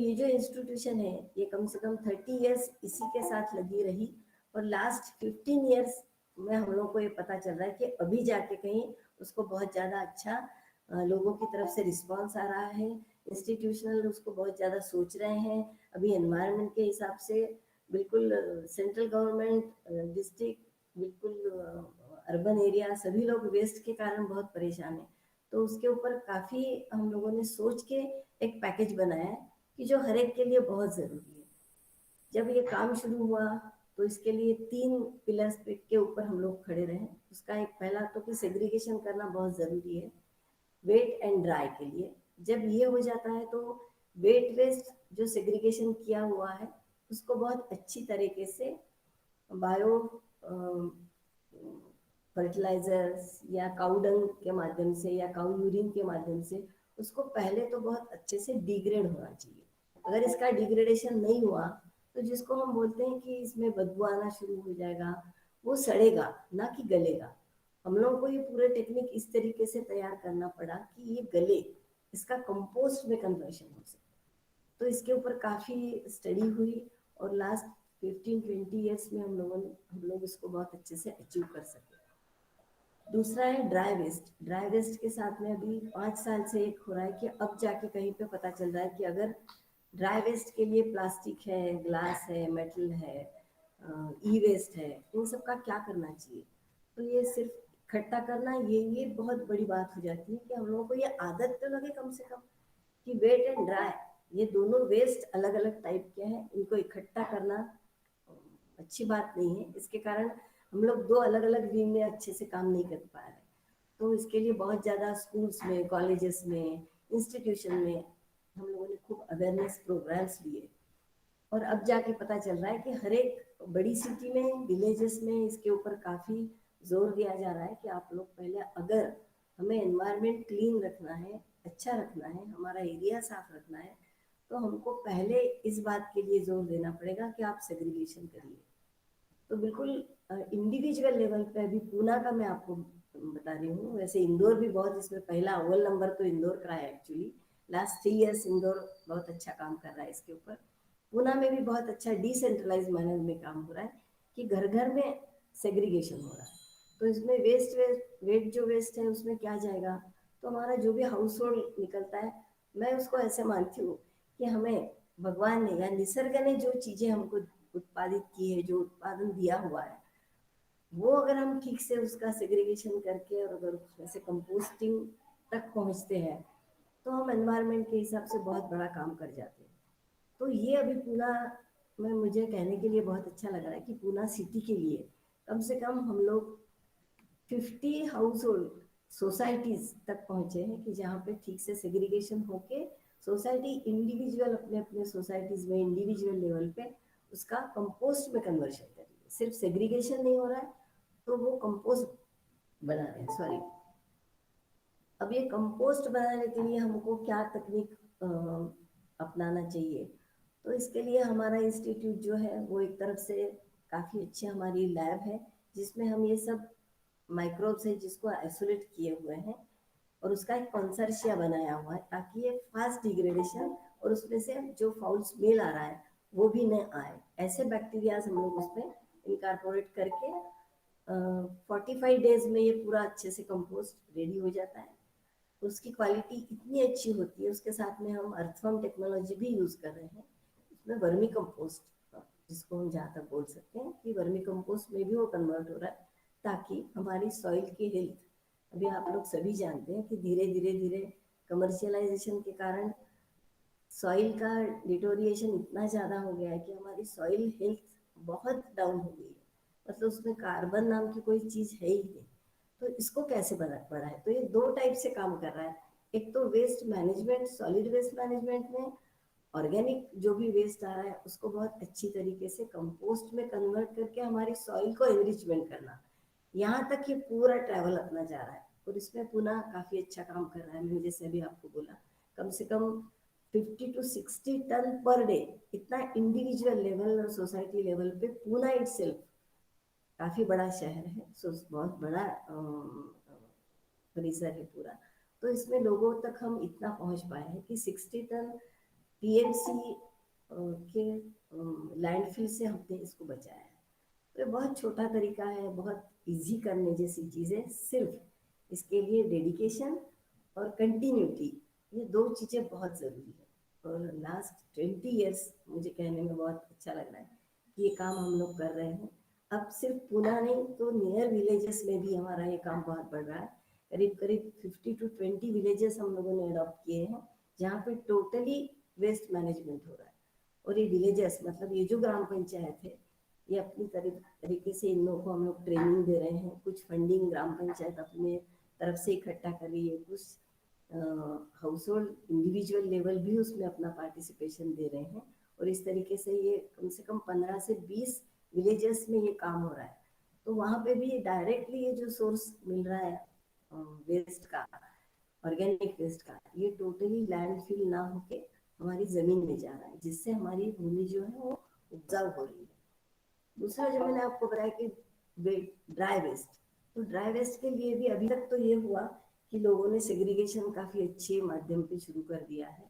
ये जो इंस्टीट्यूशन है ये कम से कम 30 इयर्स इसी के साथ लगी रही, और लास्ट 15 इयर्स में हम लोग को ये पता चल रहा है कि अभी जाके कहीं उसको बहुत ज़्यादा अच्छा लोगों की तरफ से रिस्पांस आ रहा है। इंस्टीट्यूशनल उसको बहुत ज़्यादा सोच रहे हैं। अभी एनवायरनमेंट के हिसाब से बिल्कुल सेंट्रल गवर्नमेंट, डिस्ट्रिक्ट, बिल्कुल अर्बन एरिया, सभी लोग वेस्ट के कारण बहुत परेशान हैं। तो उसके ऊपर काफ़ी हम लोगों ने सोच के एक पैकेज बनाया है कि जो हर एक के लिए बहुत ज़रूरी है। जब ये काम शुरू हुआ तो इसके लिए 3 पिलर्स के ऊपर हम लोग खड़े रहे। उसका एक पहला तो कि सेग्रीगेशन करना बहुत ज़रूरी है वेट एंड ड्राई के लिए। जब ये हो जाता है तो वेट वेस्ट जो सेग्रीगेशन किया हुआ है उसको बहुत अच्छी तरीके से बायो फर्टिलाइजर्स या काउ डंग के माध्यम से या काउ यूरिन के माध्यम से उसको पहले तो बहुत अच्छे से डिग्रेड होना चाहिए। अगर इसका डिग्रेडेशन नहीं हुआ तो जिसको हम बोलते हैं कि इसमें बदबू आना शुरू हो जाएगा, वो सड़ेगा ना कि गलेगा। हम लोगों को ये पूरे टेक्निक इस तरीके से तैयार करना पड़ा कि ये गले, इसका कंपोस्ट में कन्वर्शन हो सके। तो इसके ऊपर काफ़ी स्टडी हुई और लास्ट 15-20 ईयर्स में हम लोग इसको बहुत अच्छे से अचीव कर सके। दूसरा है ड्राई वेस्ट। ड्राई वेस्ट के साथ में अभी 5 साल से एक हो रहा है कि अब जाके कहीं पे पता चल रहा है कि अगर ड्राई वेस्ट के लिए प्लास्टिक है, ग्लास है, मेटल है, ई वेस्ट है, इन सब का क्या करना चाहिए। तो ये सिर्फ इकट्ठा करना, ये बहुत बड़ी बात हो जाती है कि हम लोगों को ये आदत तो लगे कम से कम कि वेट एंड ड्राई ये दोनों वेस्ट अलग अलग टाइप के हैं, इनको इकट्ठा करना अच्छी बात नहीं है। इसके कारण हम लोग 2 अलग अलग वे में अच्छे से काम नहीं कर पा रहे। तो इसके लिए बहुत ज़्यादा स्कूल्स में, कॉलेजेस में, इंस्टीट्यूशन में हम लोगों ने खूब अवेयरनेस प्रोग्राम्स लिए और अब जाके पता चल रहा है कि हर एक बड़ी सिटी में, विलेजेस में इसके ऊपर काफ़ी जोर दिया जा रहा है कि आप लोग पहले, अगर हमें एनवायरनमेंट क्लीन रखना है, अच्छा रखना है, हमारा एरिया साफ रखना है, तो हमको पहले इस बात के लिए जोर देना पड़ेगा कि आप सेग्रीगेशन करिए। तो बिल्कुल इंडिविजुअल लेवल पे अभी पूना का मैं आपको बता रही हूँ। वैसे इंदौर भी बहुत इसमें पहला अव्वल नंबर तो इंदौर का है एक्चुअली। लास्ट 3 ईयर्स इंदौर बहुत अच्छा काम कर रहा है इसके ऊपर। पूना में भी बहुत अच्छा डिसेंट्रलाइज मैनर में काम हो रहा है कि घर घर में सेग्रीगेशन हो रहा है। तो इसमें वेट जो वेस्ट है उसमें क्या जाएगा, तो हमारा जो भी हाउस होल्ड निकलता है, मैं उसको ऐसे मानती हूँ कि हमें भगवान ने या निसर्ग ने जो चीज़ें हमको उत्पादित की है, जो उत्पादन दिया हुआ है, वो अगर हम ठीक से उसका सेग्रीगेशन करके और अगर उसमें से कंपोस्टिंग तक पहुँचते हैं तो हम एनवायरनमेंट के हिसाब से बहुत बड़ा काम कर जाते हैं। तो ये अभी पूना में मुझे कहने के लिए बहुत अच्छा लग रहा है कि पूना सिटी के लिए कम से कम हम लोग 50 हाउस होल्ड सोसाइटीज तक पहुँचे हैं कि जहाँ पे ठीक से सेग्रीगेशन होके सोसाइटी इंडिविजुअल अपने अपने सोसाइटीज में इंडिविजुअल लेवल पे उसका कंपोस्ट में कन्वर्शन कर रही है। सिर्फ सेग्रीगेशन नहीं हो रहा है तो वो कंपोस्ट बना रहे हैं। सॉरी, अब ये कंपोस्ट बनाने के लिए हमको क्या तकनीक अपनाना चाहिए। तो इसके लिए हमारा इंस्टीट्यूट जो है वो एक तरफ से काफ़ी अच्छी हमारी लैब है जिसमें हम ये सब माइक्रोब्स है जिसको आइसोलेट किए हुए हैं और उसका एक कंसर्शिया बनाया हुआ है ताकि ये फास्ट डिग्रेडेशन और उसमें से जो फाउल स्मेल आ रहा है वो भी न आए। ऐसे बैक्टीरियाज हम लोग उसमें इनकारपोरेट करके 45 डेज में ये पूरा अच्छे से कंपोस्ट रेडी हो जाता है। उसकी क्वालिटी इतनी अच्छी होती है। उसके साथ में हम अर्थवर्म टेक्नोलॉजी भी यूज़ कर रहे हैं। इसमें वर्मी कंपोस्ट जिसको हम जहाँ तक बोल सकते हैं कि वर्मी कंपोस्ट में भी वो कन्वर्ट हो रहा है ताकि हमारी सॉइल की हेल्थ, अभी आप लोग सभी जानते हैं कि धीरे धीरे धीरे कमर्शियलाइजेशन के कारण सॉइल का डिटोरिएशन इतना ज़्यादा हो गया है कि हमारी सॉइल हेल्थ बहुत डाउन हो गई है। मतलब उसमें कार्बन नाम की कोई चीज़ है ही नहीं। तो इसको कैसे बढ़ा है, तो ये 2 टाइप से काम कर रहा है। एक तो waste management, solid waste management में ऑर्गेनिक जो भी वेस्ट आ रहा है उसको बहुत अच्छी तरीके से कंपोस्ट में कन्वर्ट करके हमारी सॉइल को एनरिचमेंट करना, यहाँ तक ये पूरा ट्रैवल अपना जा रहा है। और इसमें पुनः काफ़ी अच्छा काम कर रहा है। मैंने जैसे अभी आपको बोला कम से कम 50 to 60 टन पर डे, इतना इंडिविजुअल लेवल और सोसाइटी लेवल पे पूना इटसेल्फ काफ़ी बड़ा शहर है, सो बहुत बड़ा परिसर है पूरा। तो इसमें लोगों तक हम इतना पहुंच पाए हैं कि 60 टन पीएमसी के लैंडफिल से हमने इसको बचाया है। तो ये बहुत छोटा तरीका है, बहुत इजी करने जैसी चीज़ें, सिर्फ इसके लिए डेडिकेशन और कंटिन्यूटी, ये दो चीज़ें बहुत ज़रूरी है। और लास्ट 20 ईयर्स मुझे कहने में बहुत अच्छा लग रहा है कि ये काम हम लोग कर रहे हैं। अब सिर्फ पूना नहीं तो नियर विलेजेस में भी हमारा ये काम बहुत बढ़ रहा है। करीब करीब 50 to 20 विलेजेस हम लोगों ने अडॉप्ट किए हैं जहाँ पे टोटली वेस्ट मैनेजमेंट हो रहा है। और ये विलेजेस मतलब ये जो ग्राम पंचायत है, ये अपनी तरीके से इन लोगों को हम लोग ट्रेनिंग दे रहे हैं, कुछ फंडिंग ग्राम पंचायत अपने तरफ से इकट्ठा कर रही है, कुछ हाउस होल्ड इंडिविजुअल लेवल भी उसमें अपना पार्टिसिपेशन दे रहे हैं। और इस तरीके से ये कम से कम 15 से 20 विलेजेस में ये काम हो रहा है। तो वहाँ पे भी डायरेक्टली ये जो सोर्स मिल रहा है वेस्ट का, ऑर्गेनिक वेस्ट का, ये टोटली लैंडफिल ना होके हमारी ज़मीन में जा रहा है, जिससे हमारी भूमि जो है वो उपजाऊ हो रही है। दूसरा जो मैंने आपको बताया कि ड्राई वेस्ट, तो ड्राई वेस्ट के लिए भी अभी तक तो ये हुआ कि लोगों ने सेग्रीगेशन काफ़ी अच्छे माध्यम पे शुरू कर दिया है।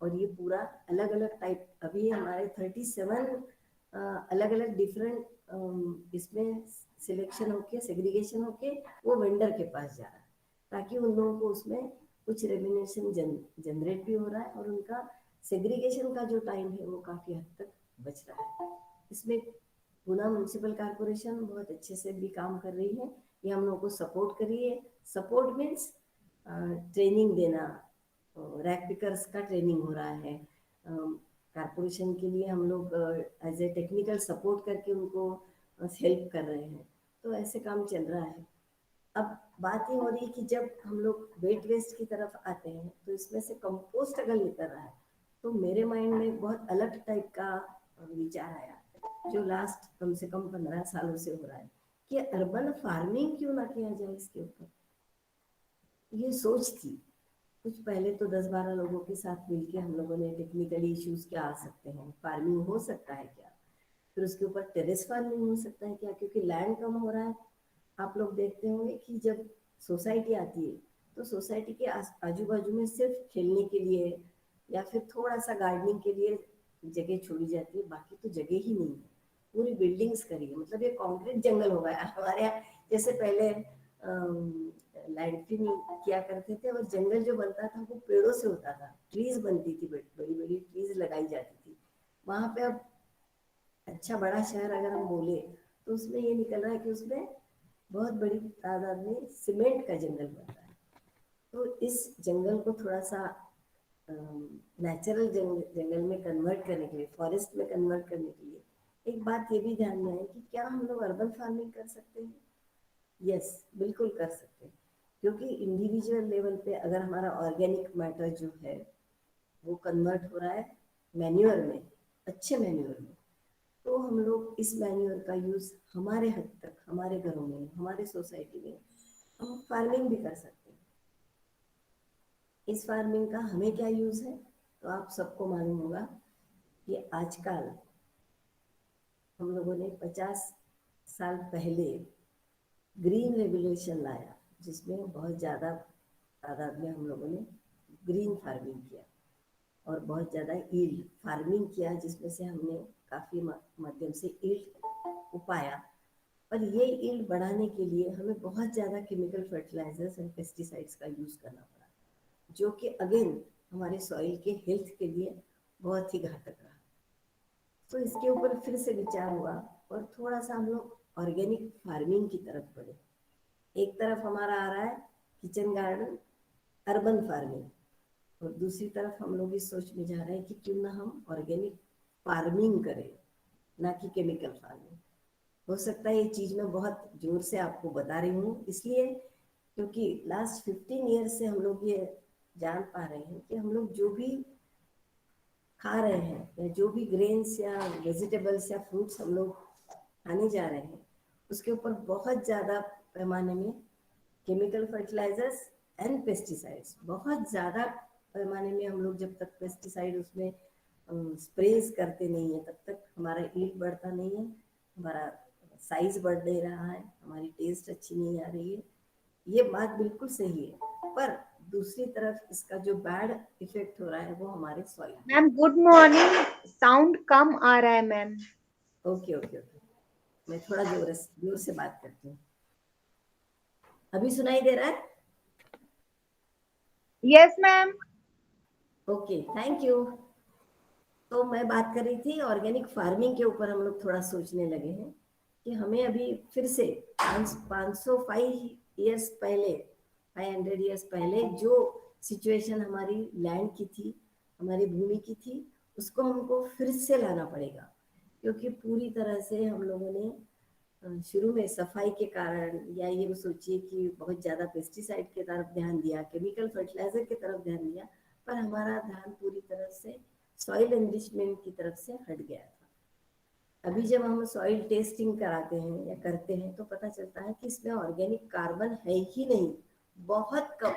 और ये पूरा अलग अलग टाइप, अभी हमारे 37 अलग अलग डिफरेंट इसमें सिलेक्शन होके सेग्रीगेशन होके वो वेंडर के पास जा रहा है, ताकि उन लोगों को उसमें कुछ रेम्यूनरेशन जनरेट भी हो रहा है और उनका सेग्रीगेशन का जो टाइम है वो काफ़ी हद तक बच रहा है। इसमें पुणे म्यूनसिपल कॉरपोरेशन बहुत अच्छे से भी काम कर रही है, ये हम लोगों को सपोर्ट कर रही है। सपोर्ट मीन्स ट्रेनिंग देना, रैक पिकर्स का ट्रेनिंग हो रहा है कारपोरेशन के लिए, हम लोग एज ए टेक्निकल सपोर्ट करके उनको हेल्प कर रहे हैं। तो ऐसे काम चल रहा है। अब बात ये हो रही है कि जब हम लोग वेट वेस्ट की तरफ आते हैं तो इसमें से कंपोस्ट अगर निकल रहा है, तो मेरे माइंड में बहुत अलग टाइप का विचार आया, जो लास्ट कम से कम 15 सालों से हो रहा है, कि अर्बन फार्मिंग क्यों ना किया जाए इसके ऊपर। ये सोच थी कुछ पहले, तो 10-12 लोगों के साथ मिलके हम लोगों ने टेक्निकली इश्यूज क्या आ सकते हैं, फार्मिंग हो सकता है क्या, फिर उसके ऊपर टेरेस फार्मिंग हो सकता है क्या, क्योंकि लैंड कम हो रहा है। आप लोग देखते होंगे कि जब सोसाइटी आती है तो सोसाइटी के आजू बाजू में सिर्फ खेलने के लिए या फिर थोड़ा सा गार्डनिंग के लिए जगह छोड़ी जाती है, बाकी तो जगह ही नहीं है, पूरी बिल्डिंग्स करी है। मतलब ये कंक्रीट जंगल हो गया हमारे यहाँ। जैसे पहले लैंडफिल किया करते थे और जंगल जो बनता था वो पेड़ों से होता था, ट्रीज बनती थी, बड़ी बड़ी ट्रीज लगाई जाती थी वहां पे। अब अच्छा बड़ा शहर अगर हम बोले तो उसमें ये निकल रहा है कि उसमें बहुत बड़ी तादाद में सीमेंट का जंगल बन रहा है। तो इस जंगल को थोड़ा सा नेचुरल जंगल में कन्वर्ट करने के लिए, फॉरेस्ट में कन्वर्ट करने के लिए, एक बात ये भी ध्यान में है कि क्या हम लोग अर्बन फार्मिंग कर सकते हैं। यस, बिल्कुल कर सकते हैं, क्योंकि इंडिविजुअल लेवल पे अगर हमारा ऑर्गेनिक मैटर जो है वो कन्वर्ट हो रहा है मैन्योर में, अच्छे मैन्योर में, तो हम लोग इस मैन्योर का यूज़ हमारे हद तक, हमारे घरों में, हमारे सोसाइटी में हम फार्मिंग भी कर सकते हैं। इस फार्मिंग का हमें क्या यूज़ है, तो आप सबको मालूम होगा कि आजकल हम लोगों ने 50 साल पहले ग्रीन रेवोल्यूशन लाया, जिसमें बहुत ज़्यादा तादाद में हम लोगों ने ग्रीन फार्मिंग किया और बहुत ज़्यादा ईल्ड फार्मिंग किया, जिसमें से हमने काफ़ी माध्यम से ईल्ड उपाया। पर ये ईल्ड बढ़ाने के लिए हमें बहुत ज़्यादा केमिकल फर्टिलाइजर्स एंड पेस्टिसाइड्स का यूज़ करना पड़ा, जो कि अगेन हमारे सॉइल के हेल्थ के लिए बहुत ही घातक रहा। तो इसके ऊपर फिर से विचार हुआ और थोड़ा सा हम लोग ऑर्गेनिक फार्मिंग की तरफ बढ़े। एक तरफ हमारा आ रहा है किचन गार्डन, अर्बन फार्मिंग, और दूसरी तरफ हम लोग इस सोच में जा रहे हैं कि क्यों ना हम ऑर्गेनिक फार्मिंग करें, ना कि केमिकल फार्मिंग। हो सकता है ये चीज़ मैं बहुत जोर से आपको बता रही हूँ इसलिए क्योंकि लास्ट 15 ईयर्स से हम लोग ये जान पा रहे हैं कि हम लोग जो भी खा रहे हैं या जो भी ग्रेन्स या वेजिटेबल्स या फ्रूट्स हम लोग खाने जा रहे हैं, उसके ऊपर बहुत ज़्यादा पैमाने में केमिकल फर्टिलाइजर्स एंड पेस्टिसाइड्स, बहुत ज़्यादा पैमाने में हम लोग जब तक पेस्टिसाइड उसमें स्प्रेज करते नहीं हैं तब तक हमारा ईल्ड बढ़ता नहीं है, हमारा साइज बढ़ नहीं रहा है, हमारी टेस्ट अच्छी नहीं आ रही है। ये बात बिल्कुल सही है, पर दूसरी तरफ इसका जो बैड इफेक्ट हो रहा है वो हमारे soil. Ma'am good morning, sound कम आ रहा है मैम। ओके ओके ओके, मैं थोड़ा जोर से बात करती हूँ। अभी सुनाई दे रहा है? Yes ma'am. Okay, thank you. तो मैं बात कर रही थी ऑर्गेनिक फार्मिंग के ऊपर। हम लोग थोड़ा सोचने लगे हैं कि हमें अभी फिर से 505 ईयर्स पहले, 500 ईयर्स पहले जो सिचुएशन हमारी लैंड की थी, हमारी भूमि की थी, उसको हमको फिर से लाना पड़ेगा। क्योंकि पूरी तरह से हम लोगों ने शुरू में सफाई के कारण, या ये सोचिए कि बहुत ज़्यादा पेस्टिसाइड की तरफ ध्यान दिया, केमिकल फर्टिलाइजर की तरफ ध्यान दिया, पर हमारा ध्यान पूरी तरह से सॉइल एनरिचमेंट की तरफ से हट गया था। अभी जब हम सॉइल टेस्टिंग कराते हैं या करते हैं तो पता चलता है कि इसमें ऑर्गेनिक कार्बन है ही नहीं, बहुत कम,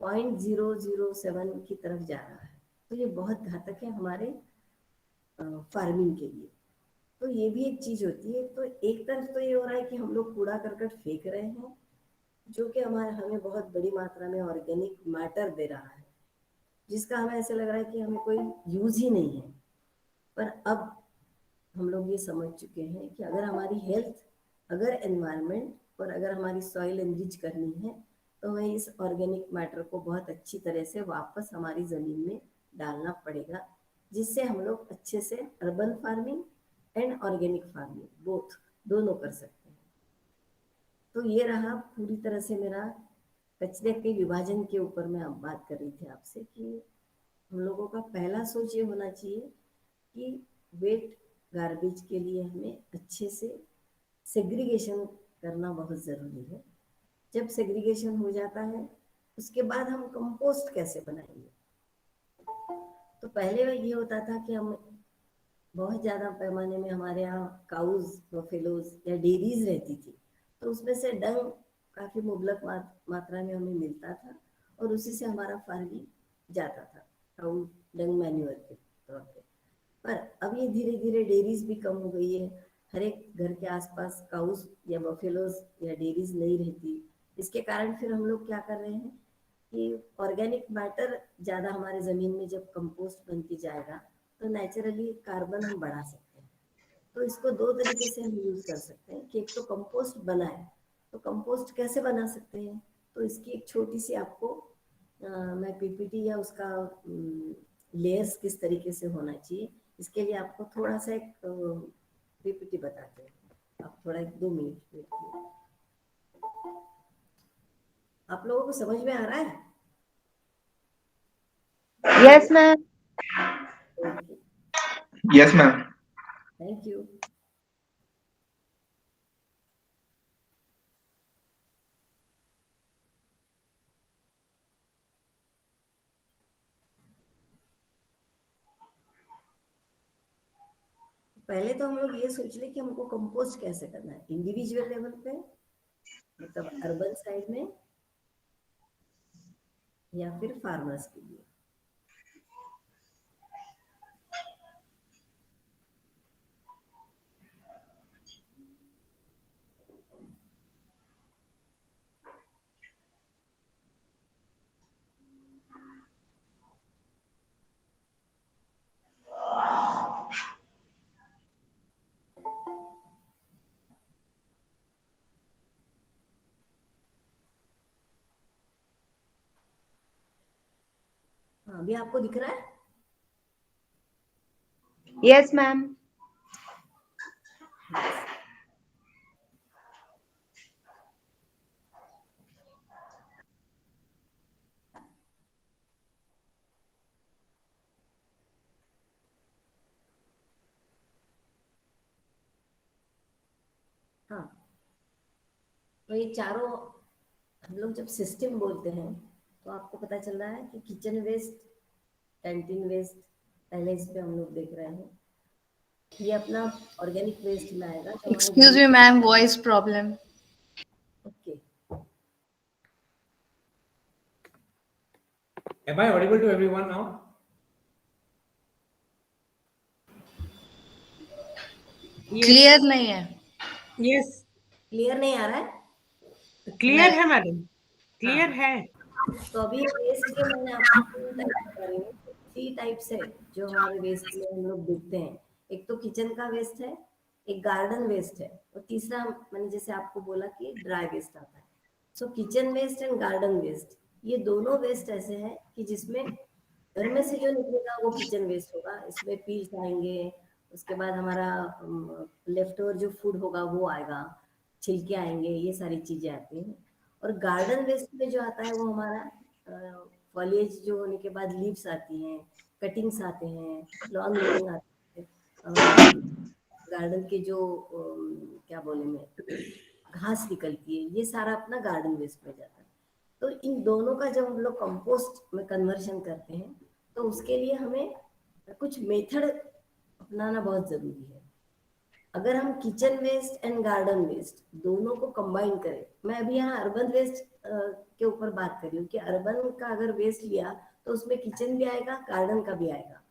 0.007 की तरफ जा रहा है। तो ये बहुत घातक है हमारे फार्मिंग के लिए। तो ये भी एक चीज होती है। तो एक तरफ तो ये हो रहा है कि हम लोग कूड़ा करकट फेंक रहे हैं, जो कि हमें बहुत बड़ी मात्रा में ऑर्गेनिक मैटर दे रहा है, जिसका हमें ऐसा लग रहा है कि हमें कोई यूज ही नहीं है। पर अब हम लोग ये समझ चुके हैं कि अगर हमारी हेल्थ, अगर एनवायरनमेंट और अगर हमारी सॉइल एनरिच करनी है, तो हमें इस ऑर्गेनिक मैटर को बहुत अच्छी तरह से वापस हमारी ज़मीन में डालना पड़ेगा, जिससे हम लोग अच्छे से urban farming and organic farming both दोनों कर सकते हैं। तो ये रहा पूरी तरह से मेरा कचरे के विभाजन के ऊपर मैं अब बात कर रही थी आपसे, कि हम लोगों का पहला सोच ये होना चाहिए कि वेट गार्बेज के लिए हमें अच्छे से सेग्रीगेशन करना बहुत ज़रूरी है। जब सेग्रीगेशन हो जाता है, उसके बाद हम कंपोस्ट कैसे बनाएंगे। तो पहले ये होता था कि हम बहुत ज़्यादा पैमाने में हमारे यहाँ काउज, बफेलोज या डेयरीज रहती थी, तो उसमें से डंग काफ़ी मुबलक मात्रा में हमें मिलता था और उसी से हमारा फार्मिंग जाता था, काउ डंग मैन्योर के तौर पे। पर अब ये धीरे धीरे डेयरीज भी कम हो गई है, हर एक घर के आसपास काउज या बफेलोज या डेयरीज नहीं रहती। इसके कारण फिर हम लोग क्या कर रहे हैं कि ऑर्गेनिक मैटर ज़्यादा हमारे ज़मीन में जब कंपोस्ट बन के जाएगा, तो नेचुरली कार्बन हम बढ़ा सकते हैं। तो इसको दो तरीके से हम यूज़ कर सकते हैं कि एक तो कंपोस्ट बनाए। तो कंपोस्ट कैसे बना सकते हैं, तो इसकी एक छोटी सी आपको मैं पीपीटी या उसका लेयर्स किस तरीके से होना चाहिए, इसके लिए आपको थोड़ा सा एक पीपीटी बताते हैं। आप थोड़ा 1-2 मिनट वेट कीजिए। आप लोगों को समझ में आ रहा है? Yes ma'am. Okay, yes ma'am. Thank you. पहले तो हम लोग ये सोच ले कि हमको कंपोस्ट कैसे करना है, इंडिविजुअल लेवल पे, मतलब अर्बन साइड में, या फिर फार्मर्स के लिए। हाँ, अभी आपको दिख रहा है? Yes ma'am. यस। हाँ, तो ये चारों हम लोग जब सिस्टम बोलते हैं, तो आपको पता चल रहा है कि किचन वेस्ट, कैंटीन वेस्ट, पहले इस पे हम लोग देख रहे हैं, ये अपना ऑर्गेनिक वेस्ट में आएगा जो हमारे Excuse me, ma'am, voice problem. Okay. Am I audible to everyone now? Clear नहीं है. यस क्लियर नहीं आ रहा है? क्लियर है मैडम, क्लियर है। तो अभी वेस्ट के मैंने आपको 3 टाइप बता रही हूँ। 3 टाइप्स है जो हमारे वेस्ट में हम लोग देखते हैं। एक तो किचन का वेस्ट है, एक गार्डन वेस्ट है, और तीसरा मैंने जैसे आपको बोला कि ड्राई वेस्ट आता है। So kitchen waste and garden waste, ये दोनों वेस्ट ऐसे हैं कि जिसमें घर में से जो निकलेगा वो किचन वेस्ट होगा, इसमें पील्स आएंगे, उसके बाद हमारा लेफ्ट ओवर जो फूड होगा वो आएगा, छिलके आएंगे, ये सारी चीजें आती हैं। और गार्डन वेस्ट में जो आता है वो हमारा फॉलिएज जो होने के बाद लीव्स आती हैं, कटिंग्स आते हैं, लॉन लीविंग आते हैं, गार्डन के जो क्या बोले में घास निकलती है, ये सारा अपना गार्डन वेस्ट में जाता है। तो इन दोनों का जब हम लोग कंपोस्ट में कन्वर्शन करते हैं तो उसके लिए हमें कुछ मेथड अपनाना बहुत जरूरी है। अगर हम kitchen waste and garden waste दोनों को कंबाइन करें, मैं अभी यहाँ अर्बन वेस्ट के ऊपर बात कर रही हूँ कि अर्बन का अगर वेस्ट लिया तो उसमें किचन भी आएगा, गार्डन का भी आएगा।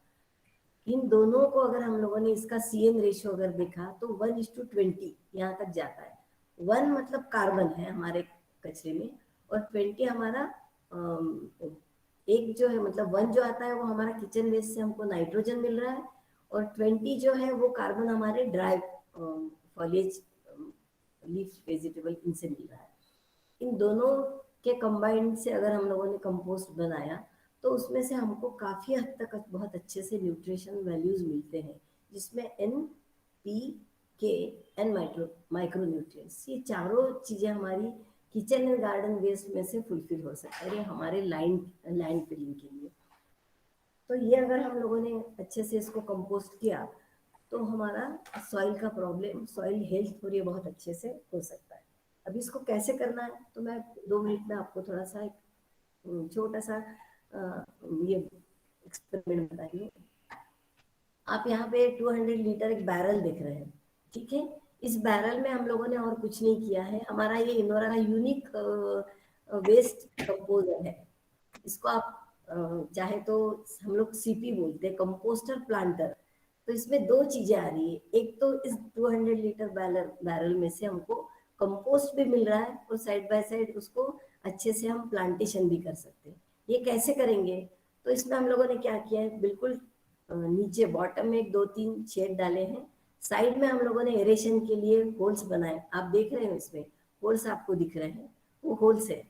इन दोनों को अगर हम लोगों ने इसका CN रेशियो अगर देखा तो 1:20 यहाँ तक जाता है। 1 मतलब कार्बन है हमारे कचरे में, और 20 हमारा एक जो है मतलब 1 जो आता है वो हमारा किचन वेस्ट से हमको नाइट्रोजन मिल रहा है, और 20 जो है वो कार्बन हमारे ड्राई फॉलिएज लीफ वेजिटेबल इनसे मिल रहा है। इन दोनों के कंबाइंड से अगर हम लोगों ने कंपोस्ट बनाया तो उसमें से हमको काफ़ी हद तक बहुत अच्छे से न्यूट्रिशन वैल्यूज मिलते हैं, जिसमें NPK एंड माइक्रो न्यूट्रिएंट्स, ये चारों चीज़ें हमारी किचन एंड गार्डन वेस्ट में से फुलफिल हो सकता है हमारे लैंड फिलिंग के लिए। तो ये अगर हम लोगों ने अच्छे से इसको कंपोस्ट किया तो हमारा सॉइल का प्रॉब्लम, सॉइल हेल्थ और ये बहुत अच्छे से हो सकता है। अभी इसको कैसे करना है तो मैं 2 मिनट में आपको थोड़ा सा एक छोटा सा ये एक्सपेरिमेंट बता रही हूँ। आप यहाँ पे 200 लीटर एक बैरल देख रहे हैं, ठीक है। इस बैरल में हम लोगों ने और कुछ नहीं किया है, हमारा ये इनोरा का यूनिक वेस्ट कंपोजर है। इसको आप चाहे तो हम लोग CP बोलते हैं, कंपोस्टर प्लांटर। तो इसमें 2 चीजें आ रही है, एक तो इस 200 लीटर बैरल में से हमको कंपोस्ट भी मिल रहा है, और साइड बाय साइड उसको अच्छे से हम प्लांटेशन भी कर सकते हैं। ये कैसे करेंगे, तो इसमें हम लोगों ने क्या किया है, बिल्कुल नीचे बॉटम में 2-3 छेद डाले हैं, साइड में हम लोगों ने एरेशन के लिए होल्स बनाए, आप देख रहे हैं इसमें होल्स आपको दिख रहे हैं, वो होल्स है।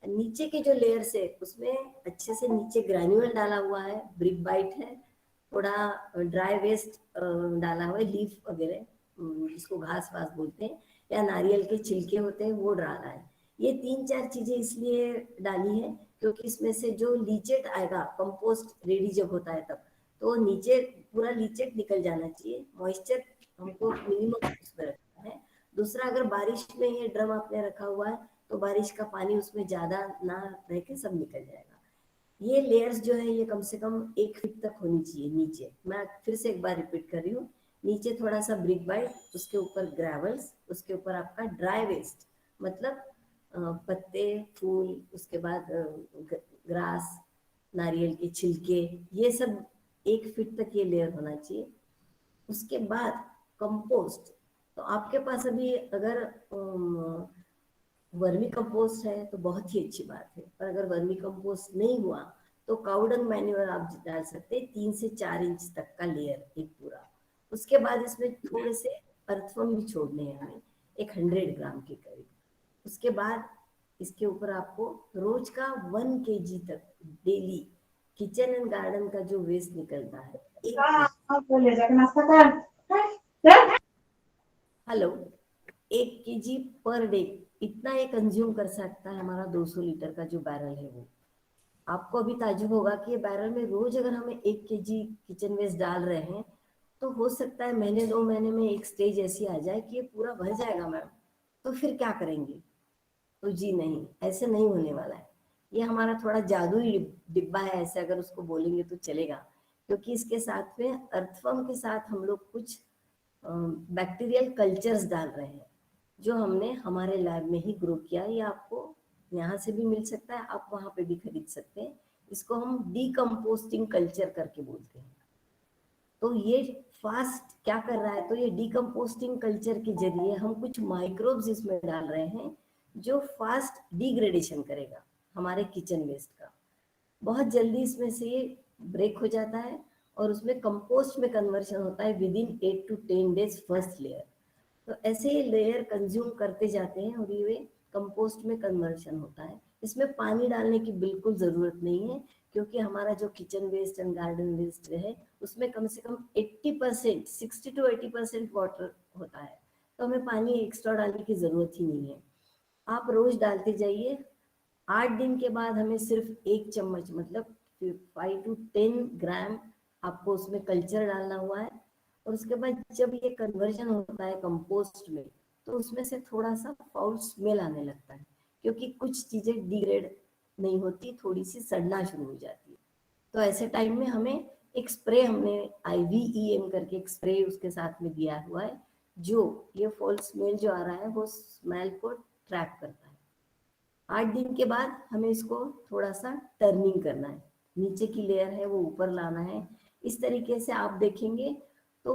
नीचे के जो लेयर्स है उसमें अच्छे से नीचे ग्रैन्यूल डाला हुआ है, ब्रिक बाइट है, थोड़ा ड्राई वेस्ट डाला हुआ है, लीफ वगैरह जिसको घास वास बोलते हैं, या नारियल के छिलके होते हैं वो डाला है। ये 3-4 चीजें इसलिए डाली है क्योंकि इसमें से जो लीचेट आएगा कंपोस्ट रेडी जब होता है तब, तो नीचे पूरा लीचेट निकल जाना चाहिए, मॉइस्चर हमको मिनिमम उसमें रखना है। दूसरा, अगर बारिश में ये ड्रम आपने रखा हुआ है तो बारिश का पानी उसमें ज्यादा ना रह के सब निकल जाएगा। ये लेयर्स जो है ये कम से कम 1 फीट तक होनी चाहिए नीचे। मैं फिर से एक बार रिपीट कर रही हूँ, नीचे थोड़ा सा ब्रिक बाइट, उसके ऊपर ग्रेवल्स, उसके ऊपर आपका ड्राई वेस्ट मतलब पत्ते, फूल, उसके बाद ग्रास, नारियल के छिलके, ये सब 1 फीट तक ये लेयर होना चाहिए। उसके बाद कंपोस्ट, तो आपके पास अभी अगर वर्मी कंपोस्ट है तो बहुत ही अच्छी बात है, पर अगर वर्मी कंपोस्ट नहीं हुआ तो काउडंग मैन्योर आप डाल सकते हैं, 3 से 4 इंच तक का लेयर एक पूरा। उसके बाद इसमें थोड़े से अर्थवर्म भी छोड़ने हैं हमें, एक 100 ग्राम के करीब। उसके बाद इसके ऊपर आपको रोज का 1 kg तक डेली किचन एंड गार्डन का जो वेस्ट निकलता है, हेलो, 1 kg पर डे, इतना ये कंज्यूम कर सकता है हमारा 200 लीटर का जो बैरल है वो। आपको अभी ताज्जुब होगा कि ये बैरल में रोज अगर हमें 1 kg किचन वेस्ट डाल रहे हैं तो हो सकता है महीने 2 महीने में एक स्टेज ऐसी आ जाए कि ये पूरा भर जाएगा मैम, तो फिर क्या करेंगे। तो जी नहीं, ऐसे नहीं होने वाला है। ये हमारा थोड़ा जादुई डिब्बा है, ऐसे अगर उसको बोलेंगे तो चलेगा, क्योंकि इसके साथ में अर्थवर्म के साथ हम लोग कुछ बैक्टीरियल कल्चर्स डाल रहे हैं जो हमने हमारे लैब में ही ग्रो किया। ये आपको यहाँ से भी मिल सकता है, आप वहाँ पे भी खरीद सकते हैं। इसको हम डीकम्पोस्टिंग कल्चर करके बोलते हैं। तो ये फास्ट क्या कर रहा है, तो ये डीकम्पोस्टिंग कल्चर के जरिए हम कुछ माइक्रोब्स इसमें डाल रहे हैं जो फास्ट डिग्रेडेशन करेगा। हमारे किचन वेस्ट का, बहुत जल्दी इसमें से ये ब्रेक हो जाता है और उसमें कंपोस्ट में कन्वर्शन होता है with in 8 to 10 days first layer. तो ऐसे लेयर कंज्यूम करते जाते हैं और ये कंपोस्ट में कन्वर्शन होता है। इसमें पानी डालने की बिल्कुल ज़रूरत नहीं है, क्योंकि हमारा जो kitchen waste and garden waste है उसमें कम से कम 80%, 60 to 80% वाटर होता है, तो हमें पानी एक्स्ट्रा डालने की ज़रूरत ही नहीं है। आप रोज़ डालते जाइए। 8 दिन के बाद हमें सिर्फ 1 चम्मच मतलब 5 to 10 ग्राम आपको उसमें कल्चर डालना हुआ है। और उसके बाद जब ये कन्वर्जन होता है कंपोस्ट में, तो उसमें से थोड़ा सा फाउल स्मेल आने लगता है, क्योंकि कुछ चीज़ें डिग्रेड नहीं होती, थोड़ी सी सड़ना शुरू हो जाती है। तो ऐसे टाइम में हमें एक स्प्रे, हमने IVEM करके एक स्प्रे उसके साथ में दिया हुआ है, जो ये फॉल स्मेल जो आ रहा है वो स्मेल को ट्रैप करता है। 8 दिन के बाद हमें इसको थोड़ा सा टर्निंग करना है, नीचे की लेयर है वो ऊपर लाना है। इस तरीके से आप देखेंगे तो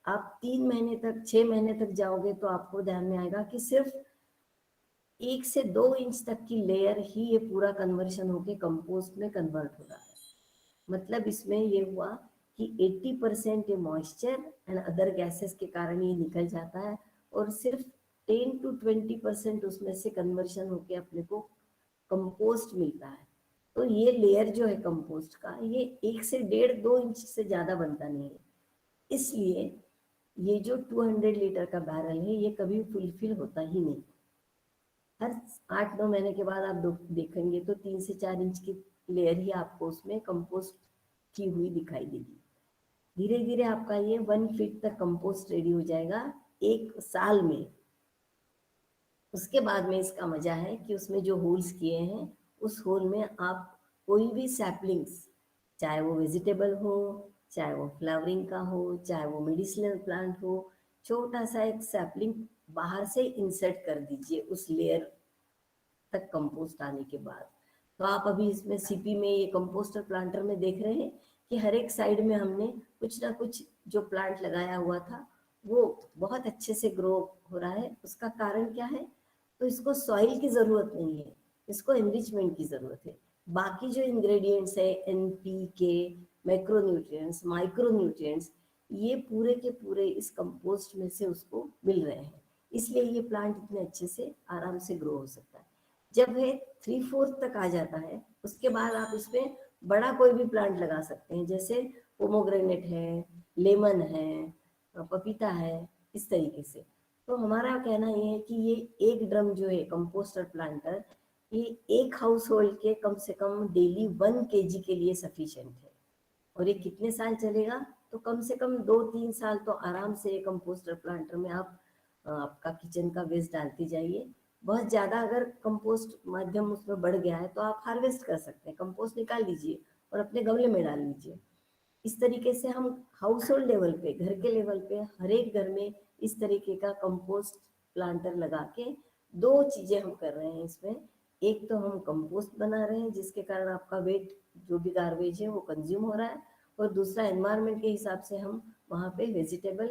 आप 3 महीने तक, 6 महीने तक जाओगे तो आपको ध्यान में आएगा कि सिर्फ 1 से 2 इंच तक की लेयर ही ये पूरा कन्वर्शन होके कंपोस्ट में कन्वर्ट हो रहा है। मतलब इसमें ये हुआ कि 80% ये मॉइस्चर एंड अदर गैसेस के कारण ये निकल जाता है, और सिर्फ 10 to 20% उसमें से कन्वर्शन होके अपने को कंपोस्ट मिलता है। तो ये लेयर जो है कंपोस्ट का, ये 1 से 1.5-2 इंच से ज़्यादा बनता नहीं है। इसलिए ये जो 200 लीटर का बैरल है ये कभी फुलफिल होता ही नहीं। हर 8-9 महीने के बाद आप देखेंगे तो 3 से 4 इंच की लेयर ही आपको उसमें कंपोस्ट की हुई दिखाई देगी। धीरे धीरे आपका ये 1 फीट तक कंपोस्ट रेडी हो जाएगा 1 साल में। उसके बाद में इसका मजा है कि उसमें जो होल्स किए हैं उस होल में आप कोई भी सैपलिंग्स, चाहे वो वेजिटेबल हो, चाहे वो फ्लावरिंग का हो, चाहे वो मेडिसिनल प्लांट हो, छोटा सा एक सैपलिंग बाहर से इंसर्ट कर दीजिए उस लेयर तक कंपोस्ट आने के बाद। तो आप अभी इसमें सीपी में ये कंपोस्टर प्लांटर में देख रहे हैं कि हर एक साइड में हमने कुछ ना कुछ जो प्लांट लगाया हुआ था वो बहुत अच्छे से ग्रो हो रहा है। उसका कारण क्या है? तो इसको सॉइल की ज़रूरत नहीं है, इसको एनरिचमेंट की ज़रूरत है। बाकी जो इंग्रेडिएंट्स है NPK, मैक्रोन्यूट्रिएंट्स, माइक्रोन्यूट्रिएंट्स, ये पूरे के पूरे इस कंपोस्ट में से उसको मिल रहे हैं, इसलिए ये प्लांट इतने अच्छे से आराम से ग्रो हो सकता है। जब ये 3/4 तक आ जाता है उसके बाद आप इसमें बड़ा कोई भी प्लांट लगा सकते हैं, जैसे पोमोग्रेनेट है, लेमन है, पपीता है, इस तरीके से। तो हमारा कहना ये है कि ये एक ड्रम जो है कंपोस्टर प्लांटर, ये एक हाउस होल्ड के कम से कम डेली 1 kg के लिए सफिशिएंट है। और ये कितने साल चलेगा? तो कम से कम 2-3 साल तो आराम से कंपोस्टर प्लांटर में आप आपका किचन का वेस्ट डालते जाइए। बहुत ज़्यादा अगर कंपोस्ट माध्यम उसमें बढ़ गया है तो आप हार्वेस्ट कर सकते हैं, कंपोस्ट निकाल लीजिए और अपने गमले में डाल लीजिए। इस तरीके से हम हाउस होल्ड लेवल पे, घर के लेवल पे हर एक घर में इस तरीके का कंपोस्ट प्लांटर लगा के 2 चीज़ें हम कर रहे हैं इसमें। एक तो हम कंपोस्ट बना रहे हैं जिसके कारण आपका वेट, जो भी गार्बेज है वो कंज्यूम हो रहा है, और दूसरा एनवायरनमेंट के हिसाब से हम वहाँ पे वेजिटेबल,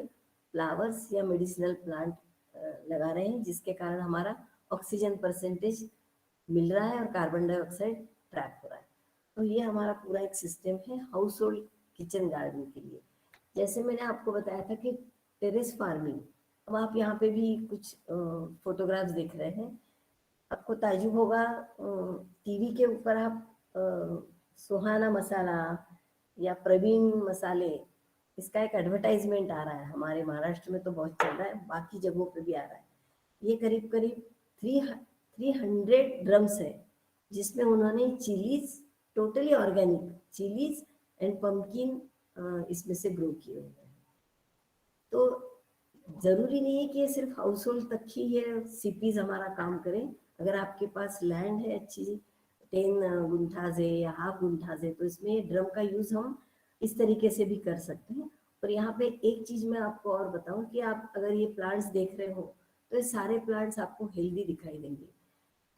फ्लावर्स या मेडिसिनल प्लांट लगा रहे हैं, जिसके कारण हमारा ऑक्सीजन परसेंटेज मिल रहा है और कार्बन डाइऑक्साइड ट्रैप हो रहा है। तो ये हमारा पूरा एक सिस्टम है हाउस होल्ड किचन गार्डन के लिए। जैसे मैंने आपको बताया था कि टेरेस फार्मिंग, अब आप यहाँ पे भी कुछ फोटोग्राफ्स देख रहे हैं, आपको ताजुब होगा। टीवी के ऊपर आप सुहाना मसाला या प्रवीण मसाले, इसका एक एडवर्टाइजमेंट आ रहा है। हमारे महाराष्ट्र में तो बहुत चल रहा है, बाकी जगहों पे भी आ रहा है। ये करीब करीब 300 ड्रम्स है, जिसमें उन्होंने chillies, totally organic chillies and pumpkin इसमें से ग्रो किए हुए हैं। तो ज़रूरी नहीं है कि ये सिर्फ हाउस होल्ड तक ही ये सीपीज हमारा काम करें। अगर आपके पास लैंड है अच्छी 10 गुंठाज है या हाफ गुंठाज है, तो इसमें ड्रम का यूज़ हम इस तरीके से भी कर सकते हैं। और यहाँ पे एक चीज़ मैं आपको और बताऊँ कि आप अगर ये प्लांट्स देख रहे हो तो ये सारे प्लांट्स आपको हेल्दी दिखाई देंगे,